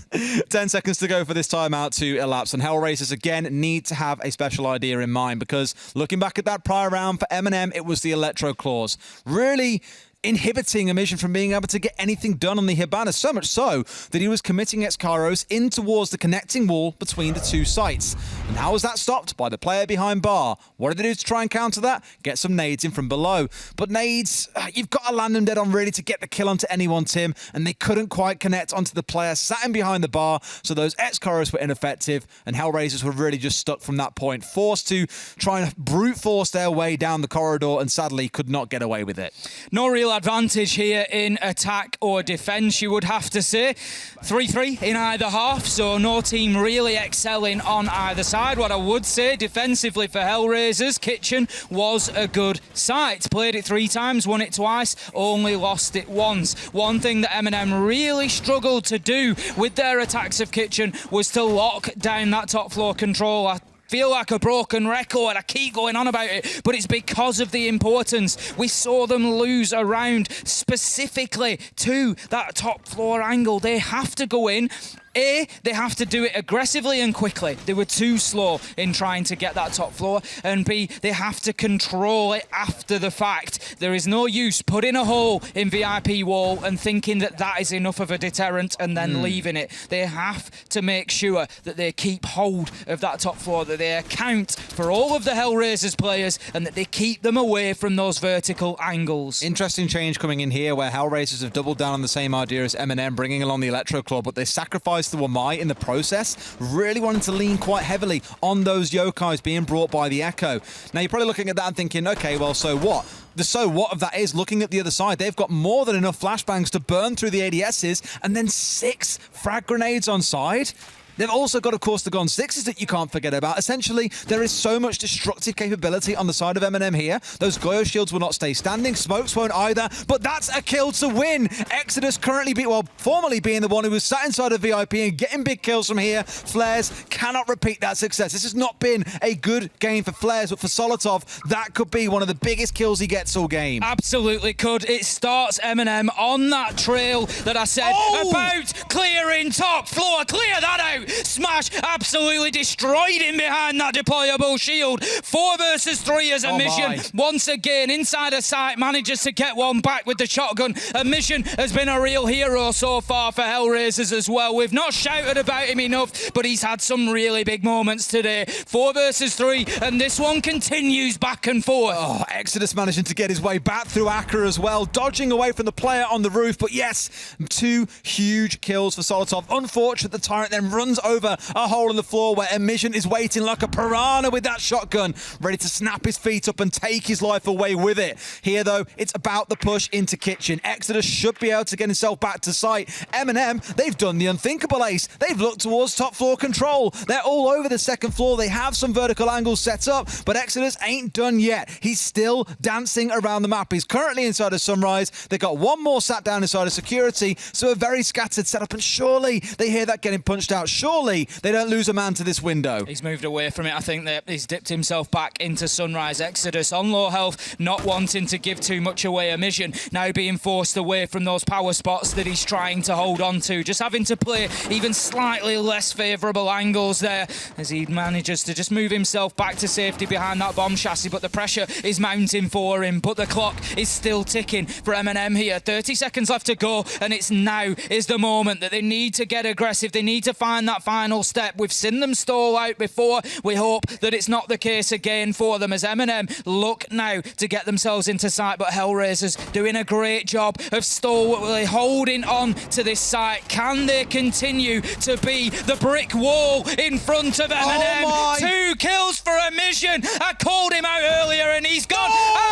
10 seconds to go for this timeout to elapse. And Hellraisers, again, need to have a special idea in mind, because looking back at that prior round for MNM, it was the Electro Claws. Really inhibiting Emission from being able to get anything done on the Hibana, so much so that he was committing Excaros in towards the connecting wall between the two sites. And how was that stopped? By the player behind bar. What did they do to try and counter that? Get some nades in from below. But nades, you've got to land them dead on really to get the kill onto anyone, Tim, and they couldn't quite connect onto the player sat in behind the bar, so those Excaros were ineffective, and Hellraisers were really just stuck from that point, forced to try and brute force their way down the corridor, and sadly could not get away with it. No real advantage here in attack or defence, you would have to say. 3-3 in either half, so no team really excelling on either side. What I would say, defensively for Hellraisers, Kitchen was a good site. Played it 3 times, won it twice, only lost it once. One thing that MNM really struggled to do with their attacks of Kitchen was to lock down that top floor control. I feel like a broken record, I keep going on about it, but it's because of the importance. We saw them lose a round specifically to that top floor angle. They have to go in. A, they have to do it aggressively and quickly. They were too slow in trying to get that top floor. And B, they have to control it after the fact. There is no use putting a hole in VIP wall and thinking that that is enough of a deterrent and then leaving it. They have to make sure that they keep hold of that top floor, that they account for all of the Hellraisers players and that they keep them away from those vertical angles. Interesting change coming in here where Hellraisers have doubled down on the same idea as MNM, bringing along the Electro Claw, but they sacrificed the Wamai in the process, really wanting to lean quite heavily on those Yokais being brought by the Echo. Now you're probably looking at that and thinking, okay, well, so what? The so what of that is, looking at the other side, they've got more than enough flashbangs to burn through the ADSs and then 6 frag grenades on side. They've also got, of course, the Gon 6s that you can't forget about. Essentially, there is so much destructive capability on the side of MNM here. Those Goyo shields will not stay standing. Smokes won't either. But that's a kill to win. Exodus currently, formerly being the one who was sat inside of VIP and getting big kills from here. Flares cannot repeat that success. This has not been a good game for Flares, but for Solotov, that could be one of the biggest kills he gets all game. Absolutely could. It starts MNM on that trail that I said about clearing top floor. Clear that out. Smash absolutely destroyed him behind that deployable shield. 4 versus 3 as a mission. Once again, inside a site, manages to get one back with the shotgun. A mission has been a real hero so far for Hellraisers as well. We've not shouted about him enough, but he's had some really big moments today. 4 versus 3, and this one continues back and forth. Oh, Exodus managing to get his way back through Accra as well, dodging away from the player on the roof. But yes, 2 huge kills for Solotov. Unfortunate the Tyrant then runs over a hole in the floor where Emission is waiting like a piranha with that shotgun, ready to snap his feet up and take his life away with it. Here, though, it's about the push into Kitchen. Exodus should be able to get himself back to site. MNM, they've done the unthinkable, Ace. They've looked towards top floor control. They're all over the second floor. They have some vertical angles set up, but Exodus ain't done yet. He's still dancing around the map. He's currently inside of Sunrise. They got one more sat down inside of security, so a very scattered setup, and surely they hear that getting punched out. Surely they don't lose a man to this window. He's moved away from it. I think that he's dipped himself back into Sunrise. Exodus on low health, not wanting to give too much away. A mission now being forced away from those power spots that he's trying to hold on to. Just having to play even slightly less favourable angles there as he manages to just move himself back to safety behind that bomb chassis, but the pressure is mounting for him. But the clock is still ticking for MNM here. 30 seconds left to go, and it's now is the moment that they need to get aggressive. They need to find that final step. We've seen them stall out before. We hope that it's not the case again for them as MNM look now to get themselves into sight, but Hellraisers doing a great job of stalwartly holding on to this site. Can they continue to be the brick wall in front of MNM? 2 kills for a mission. I called him out earlier and he's gone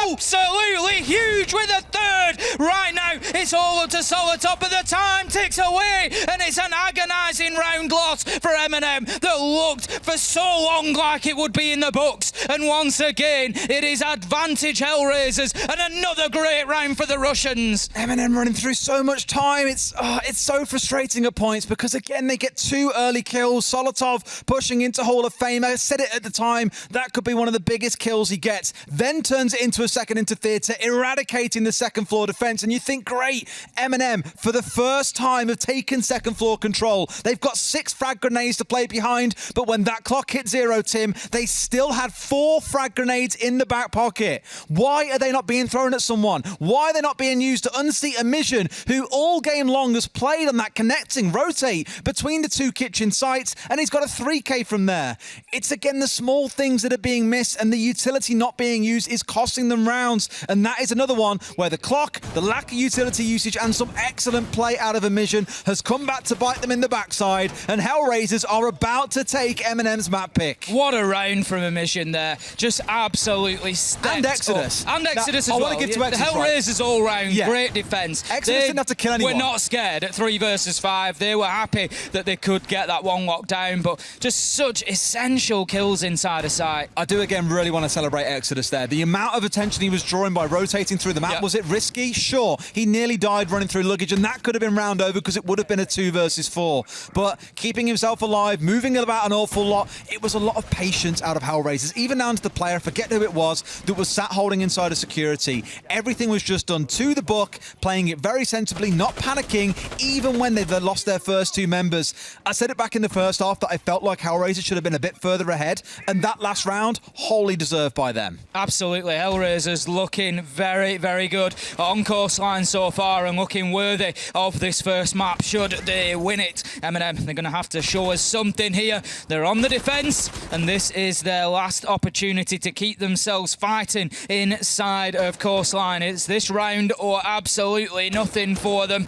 absolutely huge with a 3rd. Right now, it's all up to Solotov, but the time ticks away and it's an agonising round loss for MNM that looked for so long like it would be in the books. And once again, it is advantage Hellraisers and another great round for the Russians. MNM running through so much time. It's so frustrating at points because, again, they get 2 early kills. Solotov pushing into Hall of Fame. I said it at the time, that could be one of the biggest kills he gets. Then turns it into a second into theatre, eradicating the second floor defence. And you think, great, MNM, for the first time, have taken second floor control. They've got 6 frag grenades to play behind, but when that clock hit 0, Tim, they still had 4 frag grenades in the back pocket. Why are they not being thrown at someone? Why are they not being used to unseat a Mission who all game long has played on that connecting rotate between the 2 kitchen sites, and he's got a 3K from there? It's again the small things that are being missed, and the utility not being used is costing them rounds. And that is another one where the clock, the lack of utility usage, and some excellent play out of a Mission has come back to bite them in the backside, and Hellraisers are about to take MNM's map pick. What a round from a Mission there. Just absolutely stepped And Exodus. up. And Exodus Now, as I well. want to give to Exodus, the Hellraisers all round. Yeah. Great defence. Exodus didn't have to kill anyone. We're not scared at 3 versus 5. They were happy that they could get that one locked down, but just such essential kills inside of sight. I do again really want to celebrate Exodus there. The amount of attention he was drawing by rotating through the map, Yep. was it risky? Sure. He nearly died running through luggage, and that could have been round over because it would have been a 2 versus 4. But keeping himself alive, moving about an awful lot, it was a lot of patience out of Hellraisers, even down to the player, forget who it was, that was sat holding inside of security. Everything was just done to the book, playing it very sensibly, not panicking, even when they lost their first 2 members. I said it back in the first half that I felt like Hellraisers should have been a bit further ahead, and that last round, wholly deserved by them. Absolutely. Hellraisers looking very, very good on coastline so far and looking worthy of this first map should they win it. MNM, they're going to have to show us something here. They're on the defence, and this is their last opportunity to keep themselves fighting inside of coastline. It's this round or absolutely nothing for them.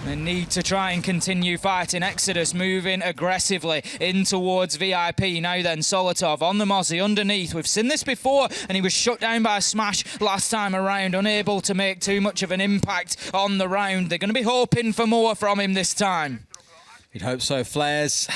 They need to try and continue fighting. Exodus moving aggressively in towards VIP. Now then, Solotov on the Mozzie underneath. We've seen this before, and he was shut down by a smash last time around, unable to make too much of an impact on the round. They're going to be hoping for more from him this time. You'd hope so. Flares.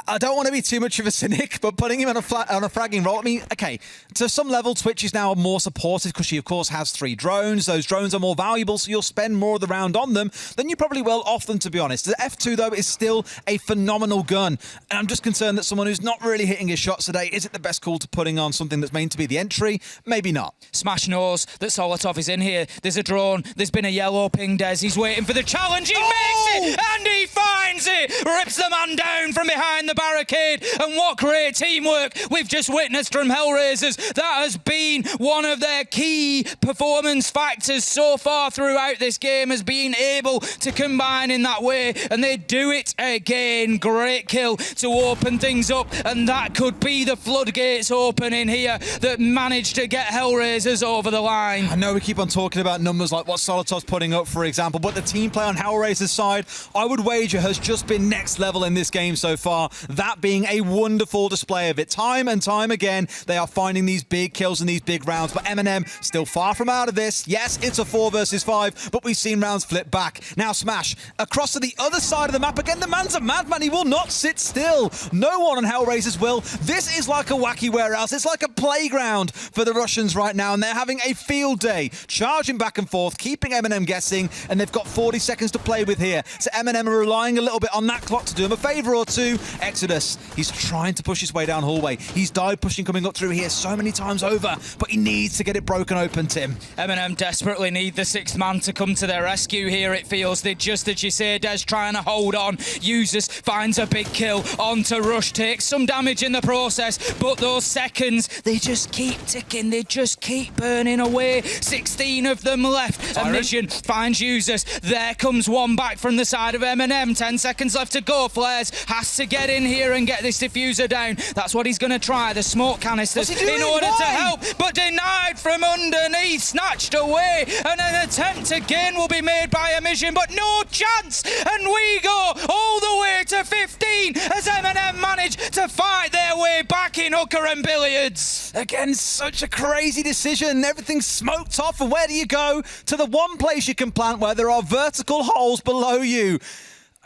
I don't want to be too much of a cynic, but putting him on a fragging role, I mean, okay, to some level, Twitch is now more supportive because she, of course, has 3 drones. Those drones are more valuable, so you'll spend more of the round on them than you probably will off them, to be honest. The F2, though, is still a phenomenal gun, and I'm just concerned that someone who's not really hitting his shots today, is it the best call to putting on something that's meant to be the entry? Maybe not. Smash knows that Solotov is in here. There's a drone. There's been a yellow ping, Des. He's waiting for the challenge. He makes it, and he finds it. Rips the man down from behind the barricade. And what great teamwork we've just witnessed from Hellraisers. That has been one of their key performance factors so far throughout this game, has been able to combine in that way, and they do it again. Great kill to open things up, and that could be the floodgates opening here that managed to get Hellraisers over the line. I know we keep on talking about numbers like what Solotov's putting up, for example, but the team play on Hellraisers' side, I would wager, has just been next level in this game so far. That being a wonderful display of it. Time and time again, they are finding these big kills and these big rounds, but MNM still far from out of this. Yes, it's a 4 versus 5, but we've seen rounds flip back. Now Smash, across to the other side of the map again. The man's a madman. He will not sit still. No one on Hellraisers will. This is like a wacky warehouse. It's like a playground for the Russians right now, and they're having a field day, charging back and forth, keeping MNM guessing, and they've got 40 seconds to play with here. So MNM are relying a little bit on that clock to do him a favor or two. Exodus, he's trying to push his way down hallway. He's died pushing coming up through here so many times over, but he needs to get it broken open, Tim. MNM desperately need the 6th man to come to their rescue here, it feels. They just, as you say, Des trying to hold on. Users finds a big kill onto Rush, takes some damage in the process, but those seconds, they just keep ticking. They just keep burning away. 16 of them left. A Mission finds Users. There comes one back from the side of MNM. 10 seconds left to go. Flares has to get in here and get this diffuser down. That's what he's going to try. The smoke canisters in order to help, but denied from underneath, snatched away, and an attempt again will be made by a Mission, but no chance. And we go all the way to 15 as MNM manage to fight their way back in hooker and billiards. Again, such a crazy decision. Everything's smoked off, and where do you go? To the one place you can plant where there are vertical holes below you.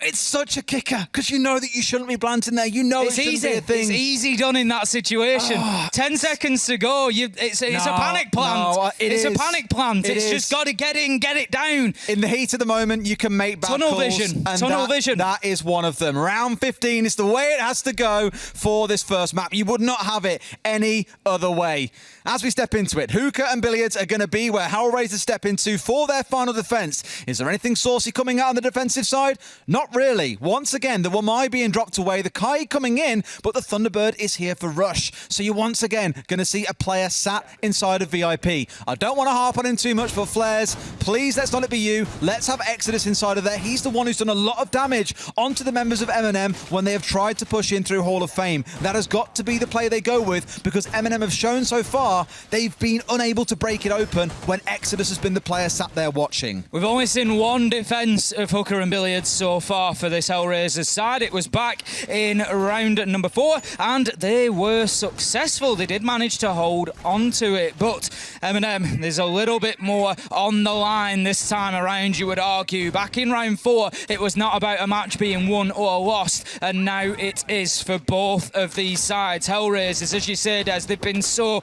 It's such a kicker because you know that you shouldn't be planting there. You know it's easy. Be a thing. It's easy done in that situation. 10 seconds to go. It's a panic plant. It's a panic plant. It's just got to get in, get it down. In the heat of the moment, you can make bad Tunnel calls, vision. and Tunnel vision. That is one of them. Round 15 is the way it has to go for this first map. You would not have it any other way. As we step into it, Hookah and Billiards are going to be where Hellraisers step into for their final defense. Is there anything saucy coming out on the defensive side? Not not really. Once again, the Wamai being dropped away, the Kai coming in, but the Thunderbird is here for Rush. So you're once again going to see a player sat inside of VIP. I don't want to harp on him too much, but Flares, please let's not let it be you. Let's have Exodus inside of there. He's the one who's done a lot of damage onto the members of MNM when they have tried to push in through Hall of Fame. That has got to be the play they go with, because MNM have shown so far they've been unable to break it open when Exodus has been the player sat there watching. We've only seen one defence of Hooker and Billiards so far for this Hellraisers side. It was back in round number 4, and they were successful. They did manage to hold on to it, but MNM, there's a little bit more on the line this time around, you would argue. Back in round 4, it was not about a match being won or lost, and now it is for both of these sides. Hellraisers, as you said, as they've been so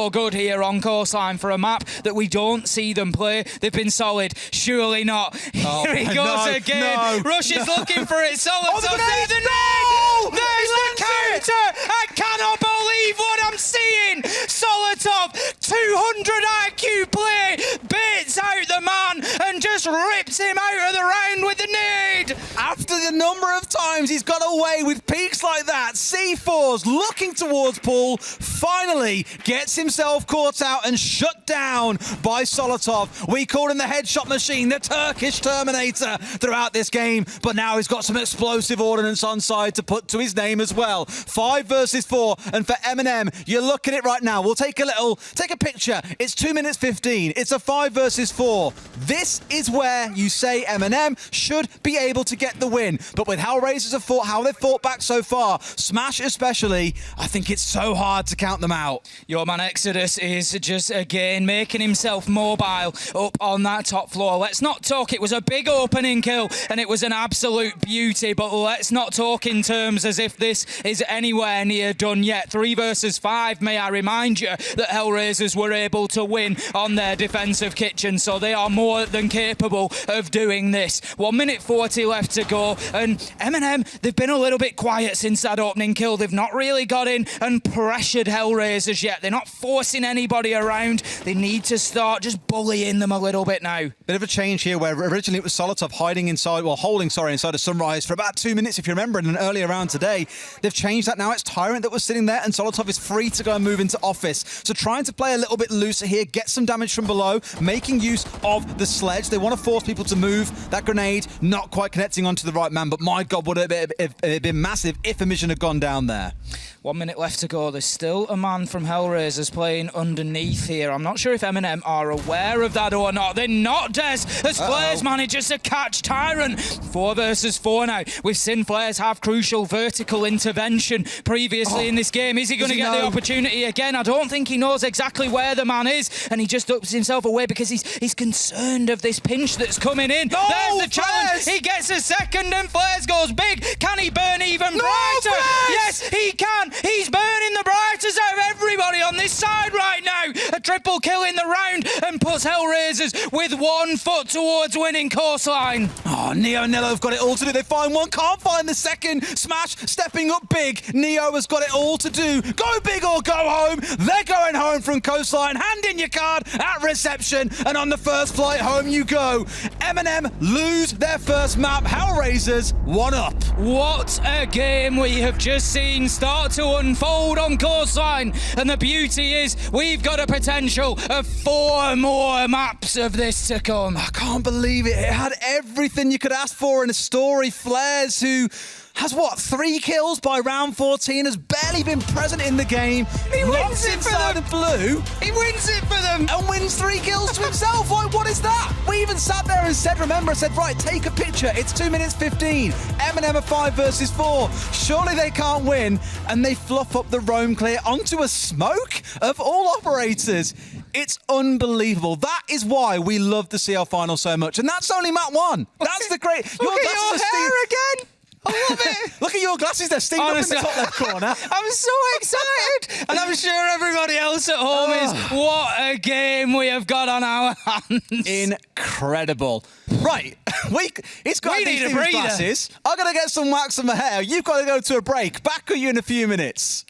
good here on Coastline for a map that we don't see them play. They've been solid. Surely not. Here he goes again. Rush is looking for it. Solid. There's the nade. There's the counter. I cannot believe what I'm seeing. Solotov, 200 IQ play, baits out the man and just rips him out of the round with the nade. After the number of times he's got away with peaks like that, C4's looking towards Paul, finally gets himself caught out and shut down by Solotov. We called him the headshot machine, the Turkish Terminator throughout this game, but now he's got some explosive ordnance on side to put to his name as well. 5 versus 4, and for MNM, you look at it right now. We'll take a picture. It's 2 minutes 15. It's a 5 versus 4. This is where you say MNM should be able to get the win, but with how Hellraisers have fought, how they've fought back so far, Smash especially, I think it's so hard to count them out. Your man Exodus is just again making himself mobile up on that top floor. Let's not talk, it was a big opening kill and it was an absolute beauty, but let's not talk in terms as if this is anywhere near done yet. 3 versus 5, may I remind you that Hellraisers were able to win on their defensive kitchen, so they are more than capable of doing this. 1 minute 40 left to go, and MNM, they've been a little bit quiet since that opening kill. They've not really got in and pressured Hellraisers yet. They're not forcing anybody around. They need to start just bullying them a little bit now. Bit of a change here where originally it was Solotov holding inside of Sunrise for about 2 minutes, if you remember, in an earlier round today. They've changed that now. It's Tyrant that was sitting there, and Solotov is free to go and move into office. So trying to play a little bit looser here, get some damage from below, making use of the sledge. They want to force people to move. That grenade not quite connecting onto the right man, but my God, would it have been massive if a mission had gone down there. 1 minute left to go. There's still a man from Hellraisers playing underneath here. I'm not sure if MNM are aware of that or not. They're not, Des, as Flares manages to catch Tyrant. 4 versus 4 now. We've seen Flares have crucial vertical intervention previously in this game. Is he going to get the opportunity again? I don't think he knows exactly where the man is, and he just ups himself away because he's concerned of this pinch that's coming in. There's the challenge. He gets a second, and Flares goes big. Can he burn even brighter? Yes, he can. He's burning the brightest out of everybody on this side right now. A triple kill in the round and puts Hellraisers with 1 foot towards winning Coastline. Oh, Neo and Nillo have got it all to do. They find one, can't find the second. Smash stepping up big. Neo has got it all to do. Go big or go home. They're going home from Coastline. Hand in your card at reception, and on the first flight home you go. MNM lose their first map. Hellraisers 1 up. What a game we have just seen start to unfold on Coastline, and the beauty is we've got a potential of 4 more maps of this to come. I can't believe it. It had everything you could ask for in a story. Flares, who has, 3 kills by round 14, has barely been present in the game. He wins it for them. Blue. He wins it for them. And wins 3 kills to himself. Like, what is that? We even sat there and said, right, take a picture. It's 2 minutes 15. MNM are 5 versus 4. Surely they can't win. And they fluff up the roam clear onto a smoke of all operators. It's unbelievable. That is why we love the CL final so much. And that's only map 1. That's the great... Look at your hair again. I love it. Look at your glasses, they're sticking up in the top left corner. I'm so excited. And I'm sure everybody else at home is. What a game we have got on our hands. Incredible. Right, it's got we these need a breather. glasses. I've got to get some wax on my hair. You've got to go to a break. Back with you in a few minutes.